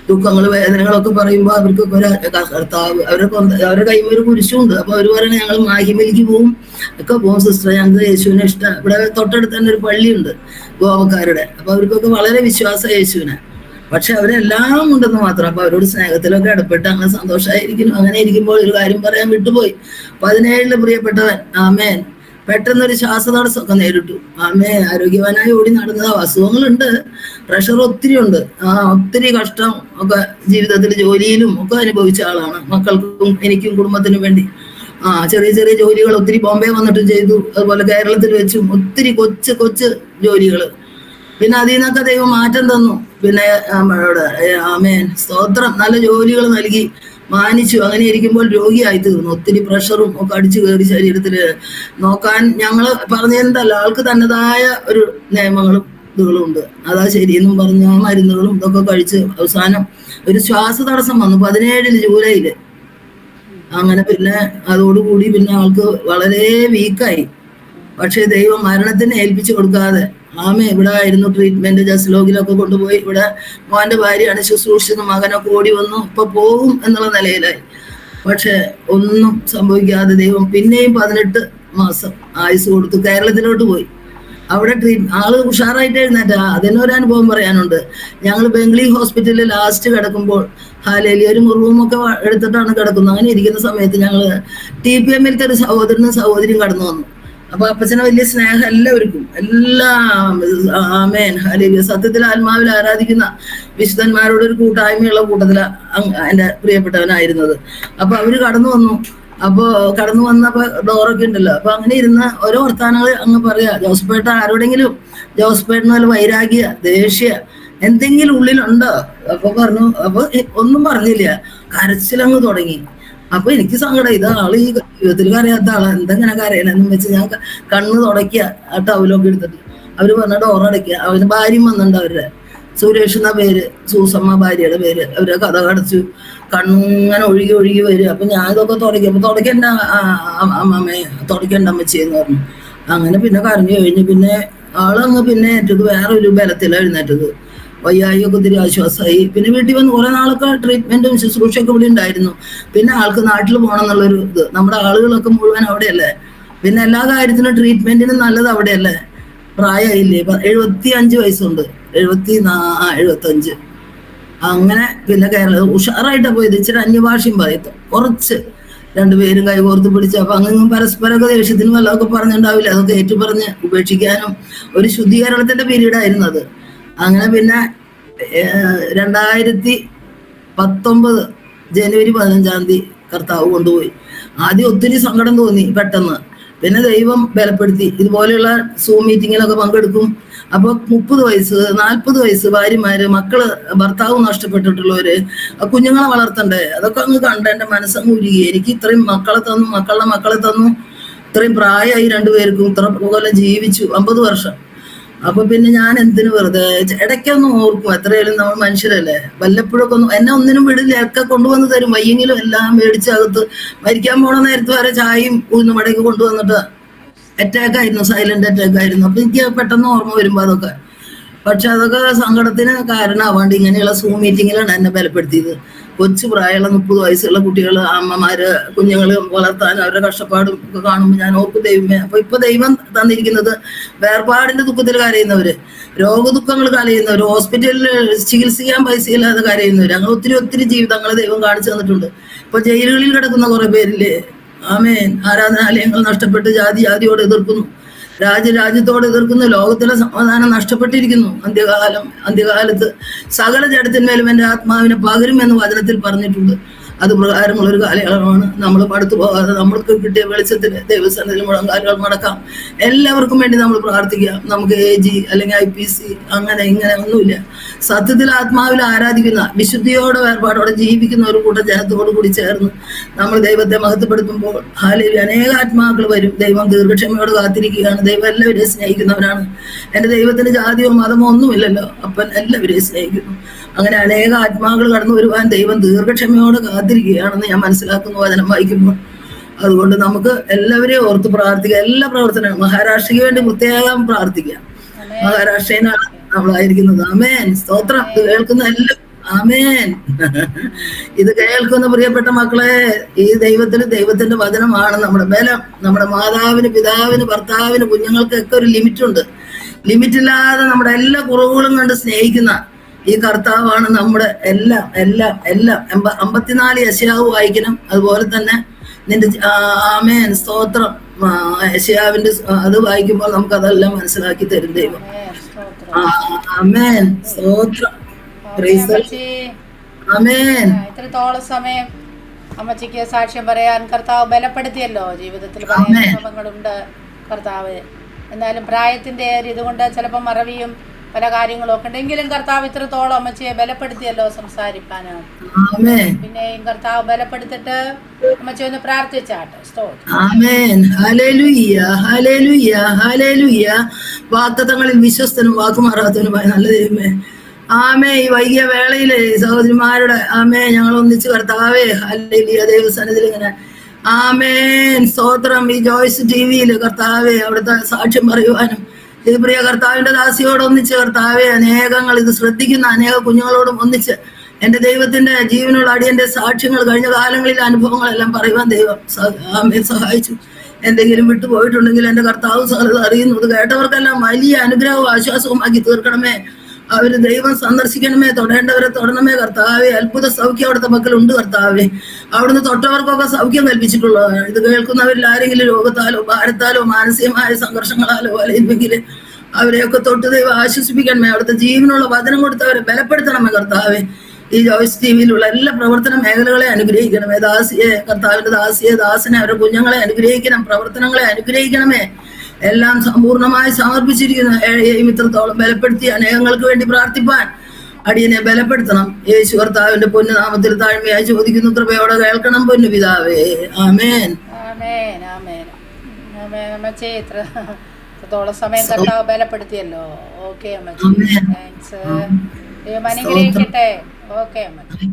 ദുഃഖങ്ങള് വേദനകളൊക്കെ പറയുമ്പോൾ അവർക്കൊക്കെ ഒരു കർത്താവ് അവരുടെ കൈമ ഒരു കുരിശുണ്ട്. അപ്പൊ അവര് പറയണ ഞങ്ങൾ മാഹിമലിക്ക് പോവും ഒക്കെ പോകും സിസ്റ്റർ, ഞങ്ങൾക്ക് യേശുവിനെ ഇഷ്ടം. ഇവിടെ തൊട്ടടുത്ത് തന്നെ ഒരു പള്ളിയുണ്ട് ഗോവക്കാരുടെ. അപ്പൊ അവർക്കൊക്കെ വളരെ വിശ്വാസം യേശുവിനെ. പക്ഷെ അവരെല്ലാം ഉണ്ടെന്ന് മാത്രം. അപ്പൊ അവരോട് സ്നേഹത്തിലൊക്കെ ഇടപെട്ട് അങ്ങനെ സന്തോഷമായിരിക്കുന്നു. അങ്ങനെ ഇരിക്കുമ്പോൾ ഒരു കാര്യം പറയാൻ വിട്ടുപോയി. 17 പ്രിയപ്പെട്ടവൻ ആമേൻ പെട്ടെന്നൊരു ശ്വാസതടസ്സമൊക്കെ നേരിട്ടു. ആമേ, ആരോഗ്യവാനായി ഓടി നടന്നത്. അസുഖങ്ങളുണ്ട്, പ്രഷർ ഒത്തിരി ഉണ്ട്, ഒത്തിരി കഷ്ടം ഒക്കെ ജീവിതത്തിൽ ജോലിയിലും ഒക്കെ അനുഭവിച്ച ആളാണ്. മക്കൾക്കും എനിക്കും കുടുംബത്തിനും വേണ്ടി ചെറിയ ചെറിയ ജോലികൾ ഒത്തിരി ബോംബെ വന്നിട്ട് ചെയ്തു. അതുപോലെ കേരളത്തിൽ വെച്ചും ഒത്തിരി കൊച്ചു ജോലികൾ. പിന്നെ അതിൽ നിന്നൊക്കെ ദൈവം മാറ്റം തന്നു. പിന്നെ ആമേൻ സ്തോത്രം, നല്ല ജോലികൾ നൽകി മാനിച്ചു. അങ്ങനെ ഇരിക്കുമ്പോൾ രോഗിയായി തീർന്നു. ഒത്തിരി പ്രഷറും ഒക്കെ അടിച്ചു കയറി ശരീരത്തില്. നോക്കാൻ ഞങ്ങള് പറഞ്ഞെന്തല്ല, ആൾക്ക് തന്നതായ ഒരു നിയമങ്ങളും ഇതുകളും ഉണ്ട്. അതാ ശരിയെന്നും പറഞ്ഞ മരുന്നുകളും ഇതൊക്കെ കഴിച്ച് അവസാനം ഒരു ശ്വാസതടസ്സം വന്നു 17 ജൂലൈയില്. അങ്ങനെ പിന്നെ അതോടുകൂടി പിന്നെ ആൾക്ക് വളരെ വീക്കായി. പക്ഷെ ദൈവം മരണത്തിന് ഏൽപ്പിച്ചു കൊടുക്കാതെ ഇവിടെ ആയിരുന്നു ട്രീറ്റ്മെന്റ്. ജസ്ലോഗിലൊക്കെ കൊണ്ടുപോയി. ഇവിടെ മോന്റെ ഭാര്യയാണ് ശുശ്രൂഷിച്ച, മകനൊക്കെ ഓടി വന്നു. ഇപ്പൊ പോകും എന്നുള്ള നിലയിലായി. പക്ഷെ ഒന്നും സംഭവിക്കാതെ ദൈവം പിന്നെയും 18 മാസം ആയുസ് കൊടുത്തു. കേരളത്തിലോട്ട് പോയി. അവിടെ ആള് ഉഷാറായിട്ട് എഴുന്നേറ്റ. അതിനൊരു അനുഭവം പറയാനുണ്ട്. ഞങ്ങൾ ബംഗ്ലി ഹോസ്പിറ്റലിൽ ലാസ്റ്റ് കിടക്കുമ്പോൾ ഒരു റൂമൊക്കെ എടുത്തിട്ടാണ് കിടക്കുന്നത്. അങ്ങനെ ഇരിക്കുന്ന സമയത്ത് ഞങ്ങള് TPMലത്തെ ഒരു സഹോദരനും സഹോദരിയും കടന്നു വന്നു. അപ്പൊ അപ്പച്ചനെ വലിയ സ്നേഹം എല്ലാവർക്കും, ആമേൻ ഹല്ലേലൂയ. സത്യത്തിൽ ആത്മാവിൽ ആരാധിക്കുന്ന വിശുദ്ധന്മാരോട് ഒരു കൂട്ടായ്മയുള്ള കൂട്ടത്തില എന്റെ പ്രിയപ്പെട്ടവനായിരുന്നത്. അപ്പൊ അവര് കടന്നു വന്നു. അപ്പൊ കടന്നു വന്നപ്പോ ഡോറൊക്കെ ഉണ്ടല്ലോ. അപ്പൊ അങ്ങനെ ഇരുന്ന് ഓരോ വർത്താനങ്ങൾ അങ്ങ് പറയാ. ജോസഫേട്ട ആരോടെങ്കിലും ജോസഫേട്ടന് വൈരാഗ്യ, ദേഷ്യ എന്തെങ്കിലും ഉള്ളിലുണ്ടോ? അപ്പൊ പറഞ്ഞു. അപ്പൊ ഒന്നും പറഞ്ഞില്ല, കരച്ചിലങ്ങ് തുടങ്ങി. അപ്പൊ എനിക്ക് സങ്കടം. ഇത് ആള് ഈ ജീവിതത്തിൽ കരയാത്ത ആളാ, എന്തെങ്ങനെ കരയണെന്ന് വെച്ച് ഞാൻ കണ്ണ് തുടയ്ക്കുക ആ ടവലൊക്കെ എടുത്തിട്ട്. അവര് പറഞ്ഞ ഡോറടയ്ക്കുക. അവന് ഭാര്യയും വന്നിട്ടുണ്ട്. അവരുടെ സുരേഷ് എന്ന പേര്, സൂസമ്മ ഭാര്യയുടെ പേര്. അവരെ കഥ കടച്ചു. കണ്ണിങ്ങനെ ഒഴുകി വരും. അപ്പൊ ഞാൻ ഇതൊക്കെ തുടയ്ക്കും. അപ്പൊ തുടയ്ക്കണ്ട അമ്മമ്മയെ, തുടയ്ക്കണ്ട അമ്മച്ചേന്ന് പറഞ്ഞു. അങ്ങനെ പിന്നെ കരഞ്ഞു കഴിഞ്ഞ് പിന്നെ ആളങ്ങ് പിന്നെ ഏറ്റത് വേറൊരു ബലത്തിലാണ് എഴുന്നേറ്റത്. വയ്യായിയൊക്കെ ഒത്തിരി ആശ്വാസമായി. പിന്നെ വീട്ടിൽ വന്ന് കുറെ നാളൊക്കെ ട്രീറ്റ്മെന്റും ശുശ്രൂഷയൊക്കെ ഇവിടെ ഉണ്ടായിരുന്നു. പിന്നെ ആൾക്ക് നാട്ടിൽ പോകണം എന്നുള്ളൊരു ഇത്. നമ്മുടെ ആളുകളൊക്കെ മുഴുവൻ അവിടെയല്ലേ. പിന്നെ എല്ലാ കാര്യത്തിനും ട്രീറ്റ്മെന്റിനും നല്ലത് അവിടെയല്ലേ. പ്രായമായില്ലേ, 75 വയസ്സുണ്ട്. 75. അങ്ങനെ പിന്നെ കേരളം ഉഷാറായിട്ടാണ് പോയത്. ഇച്ചിരി അന്യഭാഷയും പറയത്തും കുറച്ച്. രണ്ടുപേരും കൈകോർത്ത് പിടിച്ച്. അപ്പൊ അങ്ങും പരസ്പരമൊക്കെ ദേഷ്യത്തിനും വല്ലതൊക്കെ പറഞ്ഞിട്ടുണ്ടാവില്ല. അതൊക്കെ ഏറ്റുപറഞ്ഞ് ഉപേക്ഷിക്കാനും ഒരു ശുദ്ധീകരണത്തിന്റെ പീരീഡായിരുന്നു അത്. അങ്ങനെ പിന്നെ 2019 ജനുവരി 15 കർത്താവ് കൊണ്ടുപോയി. ആദ്യം ഒത്തിരി സങ്കടം തോന്നി പെട്ടെന്ന്. പിന്നെ ദൈവം ബലപ്പെടുത്തി. ഇതുപോലെയുള്ള സൂം മീറ്റിങ്ങിലൊക്കെ പങ്കെടുക്കും. അപ്പൊ 30 വയസ്സ് 40 വയസ്സ് ഭാര്യമാര്, മക്കള്, ഭർത്താവ് നഷ്ടപ്പെട്ടിട്ടുള്ളവര്, കുഞ്ഞുങ്ങളെ വളർത്തണ്ടേ. അതൊക്കെ അങ്ങ് കണ്ട് എന്റെ മനസ്സങ്ങ് ഉരുകി. എനിക്ക് ഇത്രയും മക്കളെ തന്നു, മക്കളെ തന്നു. ഇത്രയും പ്രായമായി രണ്ടുപേർക്കും. ഇത്ര കൊല്ലം ജീവിച്ചു, 50 വർഷം. അപ്പൊ പിന്നെ ഞാൻ എന്തിനു വെറുതെ ഇടയ്ക്കൊന്നും ഓർക്കും. എത്രയായാലും നമ്മൾ മനുഷ്യരല്ലേ. വല്ലപ്പോഴൊക്കെ എന്നെ ഒന്നിനും വിടില്ല. ഒക്കെ കൊണ്ടുവന്ന് തരും. വയ്യെങ്കിലും എല്ലാം മേടിച്ചകത്ത് മരിക്കാൻ പോണ നേരത്ത് വരെ ചായയും ഉഴുന്നുമടയൊക്കെ കൊണ്ടുവന്നിട്ട്. അറ്റാക്ക് ആയിരുന്നു, സൈലന്റ് അറ്റാക്ക് ആയിരുന്നു. അപ്പൊ എനിക്ക് പെട്ടെന്ന് ഓർമ്മ വരുമ്പോ അതൊക്കെ. പക്ഷെ അതൊക്കെ സങ്കടത്തിന് കാരണമാവാണ്ട് ഇങ്ങനെയുള്ള സൂം മീറ്റിങ്ങിലാണ് എന്നെ ബലപ്പെടുത്തിയത്. കൊച്ചു പ്രായമുള്ള 30 വയസ്സുള്ള കുട്ടികള്, അമ്മമാര്, കുഞ്ഞുങ്ങള് വളർത്താൻ അവരുടെ കഷ്ടപ്പാടും ഒക്കെ കാണുമ്പോൾ ഞാൻ ഓർക്കും ദൈവമേ. അപ്പൊ ഇപ്പൊ ദൈവം തന്നിരിക്കുന്നത് വേർപാടിന്റെ ദുഃഖത്തിൽ കരയുന്നവര്, രോഗദുഃഖങ്ങൾ കരയുന്നവര്, ഹോസ്പിറ്റലിൽ ചികിത്സിക്കാൻ പൈസയില്ലാതെ കരയുന്നവര്, അങ്ങനെ ഒത്തിരി ജീവിതങ്ങൾ ദൈവം കാണിച്ചു തന്നിട്ടുണ്ട്. ഇപ്പൊ ജയിലുകളിൽ കിടക്കുന്ന കുറെ പേരില്ലേ. ആമേൻ. ആരാധനാലയങ്ങൾ നഷ്ടപ്പെട്ട് ജാതിയോട് എതിർക്കുന്നു, രാജ്യത്തോട് എതിർക്കുന്നു. ലോകത്തിലെ സമാധാനം നഷ്ടപ്പെട്ടിരിക്കുന്നു. അന്ത്യകാലത്ത് സകല ജഡത്തിന്മേലും എൻ്റെ ആത്മാവിനെ പകരും എന്ന് വചനത്തിൽ പറഞ്ഞിട്ടുണ്ട്. അത് പ്രകാരമുള്ള ഒരു കാലയളവാണ്. നമ്മൾ പടുത്തു പോകാതെ നമ്മൾക്ക് കിട്ടിയ വെളിച്ചത്തിൽ ദൈവസന്നിധിയിൽ മുഴങ്കാലുകൾ മടക്കാം. എല്ലാവർക്കും വേണ്ടി നമ്മൾ പ്രാർത്ഥിക്കാം. നമുക്ക് AG അല്ലെങ്കിൽ IPC അങ്ങനെ ഇങ്ങനെ ഒന്നുമില്ല. സത്യത്തിൽ ആത്മാവിൽ ആരാധിക്കുന്ന, വിശുദ്ധിയോടെ വേർപാടോടെ ജീവിക്കുന്ന ഒരു കൂട്ടം ജനത്തോടു കൂടി ചേർന്ന് നമ്മൾ ദൈവത്തെ മഹത്വപ്പെടുത്തുമ്പോൾ ഹാലേലൂയ അനേക ആത്മാക്കൾ വരും. ദൈവം ദീർഘക്ഷമയോട് കാത്തിരിക്കുകയാണ്. ദൈവം എല്ലാവരെയും സ്നേഹിക്കുന്നവരാണ്. എൻ്റെ ദൈവത്തിന് ജാതിയോ മതമോ ഒന്നുമില്ലല്ലോ. അപ്പൻ എല്ലാവരെയും സ്നേഹിക്കുന്നു. അങ്ങനെ അനേക ആത്മാക്കൾ കടന്നു വരുവാൻ ദൈവം ദീർഘക്ഷമയോട് കാത്തിരിക്കുകയാണെന്ന് ഞാൻ മനസ്സിലാക്കുന്നു വചനം വായിക്കുമ്പോൾ. അതുകൊണ്ട് നമുക്ക് എല്ലാവരെയും ഓർത്ത് പ്രാർത്ഥിക്കാം. എല്ലാ പ്രവർത്തനങ്ങളും മഹാരാഷ്ട്രയ്ക്ക് വേണ്ടി പ്രത്യേകം പ്രാർത്ഥിക്കാം. മഹാരാഷ്ട്രയിലാണ് നമ്മളായിരിക്കുന്നത്. ആമേൻ. സ്തോത്രം. ഇത് കേൾക്കുന്ന എല്ലാം ആമേൻ. ഇത് കേൾക്കുന്ന പ്രിയപ്പെട്ട മക്കളെ, ഈ ദൈവത്തിന്റെ വചനമാണ് നമ്മുടെ ബലം. നമ്മുടെ മാതാവിന്, പിതാവിന്, ഭർത്താവിന്, കുഞ്ഞുങ്ങൾക്കൊക്കെ ഒരു ലിമിറ്റുണ്ട്. ലിമിറ്റില്ലാതെ നമ്മുടെ എല്ലാ കുറവുകളും കണ്ട് സ്നേഹിക്കുന്ന ഈ കർത്താവാണ് നമ്മുടെ എല്ലാം എല്ലാം എല്ലാം. 54 യെശയ്യാവ് വായിക്കണം. അതുപോലെ തന്നെ നിന്റെ ആമേൻ സ്തോത്രം യെശയ്യാവിന്റെ അത് വായിക്കുമ്പോൾ നമുക്ക് അതെല്ലാം മനസ്സിലാക്കി തരും ദൈവം. ആമേൻ സ്തോത്രം. ആമേൻ. ഇത്രത്തോളം സമയം അമ്മച്ചിക്ക് സാക്ഷ്യം പറയാൻ കർത്താവ് ബലപ്പെടുത്തിയല്ലോ. ജീവിതത്തിൽ പല അനുഭവങ്ങളുണ്ട് കർത്താവ്. എന്നാലും പ്രായത്തിന്റെ ഇതുകൊണ്ട് ചിലപ്പോൾ മറവിയും പല കാര്യങ്ങളും ഒക്കെ ഉണ്ടെങ്കിലും കർത്താവ് ഇത്രത്തോളം അമ്മച്ചിയെ ബലപ്പെടുത്തിയല്ലോ സംസാരിക്കാനാണ്. പിന്നെയും കർത്താവ് ബലപ്പെടുത്തിട്ട് അമ്മച്ചി ഒന്ന് പ്രാർത്ഥിച്ചാട്ടെ. വാഗ്ദത്തങ്ങളിൽ വിശ്വസ്തനും വാക്കുമാറാത്തവനുമായ നല്ല ദൈവമേ, ആമേ ഈ വൈകിയ വേളയിലെ സഹോദരിമാരുടെ ആമേ ഞങ്ങൾ ഒന്നിച്ച് കർത്താവേ ഹല്ലേലൂയ ദൈവസന്നിധിയിൽ ഇങ്ങനെ ആമേൻ സ്തോത്രം. ഈ ജോയ്സ് TV കർത്താവേ അവിടുത്തെ സാക്ഷ്യം പറയുവാനും ഇത് പ്രിയ കർത്താവിന്റെ ദാസിയോട് ഒന്നിച്ച് കർത്താവെ അനേകങ്ങൾ ഇത് ശ്രദ്ധിക്കുന്ന അനേക കുഞ്ഞുങ്ങളോടും ഒന്നിച്ച് എൻ്റെ ദൈവത്തിന്റെ ജീവനുള്ള അടിയന്റെ സാക്ഷ്യങ്ങൾ കഴിഞ്ഞ കാലങ്ങളിലെ അനുഭവങ്ങളെല്ലാം പറയുവാൻ ദൈവം ആമേൻ സഹായിച്ചു. എന്തെങ്കിലും വിട്ടുപോയിട്ടുണ്ടെങ്കിൽ എൻ്റെ കർത്താവ് സകലത് അറിയുന്നത് കേട്ടവർക്കെല്ലാം വലിയ അനുഗ്രഹവും ആശ്വാസവും ആക്കി തീർക്കണമേ. അവര് ദൈവം സന്ദർശിക്കണമേ. തൊടേണ്ടവരെ തൊടണമേ കർത്താവെ. അത്ഭുത സൗഖ്യം അവിടുത്തെ മക്കളുണ്ട് കർത്താവെ. അവിടുന്ന് തൊട്ടവർക്കൊക്കെ സൗഖ്യം കൽപ്പിച്ചിട്ടുള്ളതാണ്. ഇത് കേൾക്കുന്നവരിൽ ആരെങ്കിലും രോഗത്താലോ ഭാരത്താലോ മാനസികമായ സംഘർഷങ്ങളാലോ അല്ലെങ്കിൽ അവരെയൊക്കെ തൊട്ട് ദൈവം ആശ്വസിപ്പിക്കണമേ. അവിടുത്തെ ജീവനുള്ള വചനം കൊടുത്തവരെ ബലപ്പെടുത്തണമേ കർത്താവെ. ഈ ജോയ്സ് TV എല്ലാ പ്രവർത്തന മേഖലകളെ അനുഗ്രഹിക്കണമേ. ദാസിയെ കർത്താവിന്റെ ദാസിയെ ദാസനെ അവരുടെ കുഞ്ഞുങ്ങളെ അനുഗ്രഹിക്കണം. പ്രവർത്തനങ്ങളെ അനുഗ്രഹിക്കണമേ. എല്ലാം സമ്പൂർണമായി സമർപ്പിച്ചിരിക്കുന്ന ഇത്രത്തോളം ബലപ്പെടുത്തി അനേകങ്ങൾക്ക് വേണ്ടി പ്രാർത്ഥിപ്പാൻ അടിയനെ ബലപ്പെടുത്തണം. യേശു കർത്താവിന്റെ പൊന്നു നാമത്തിൽ താഴ്മയായി ചോദിക്കുന്നു. കൃപയോടെ കേൾക്കണം പൊന്നു പിതാവേ. ആമേൻ. ഇത്രത്തോളം സമയം കർത്താവ് ബലപ്പെടുത്തിയല്ലോ. ഓക്കെ അമ്മച്ചി, താങ്ക്സ്. ദൈവം അനുഗ്രഹിക്കട്ടെ. ഓക്കെ അമ്മച്ചി.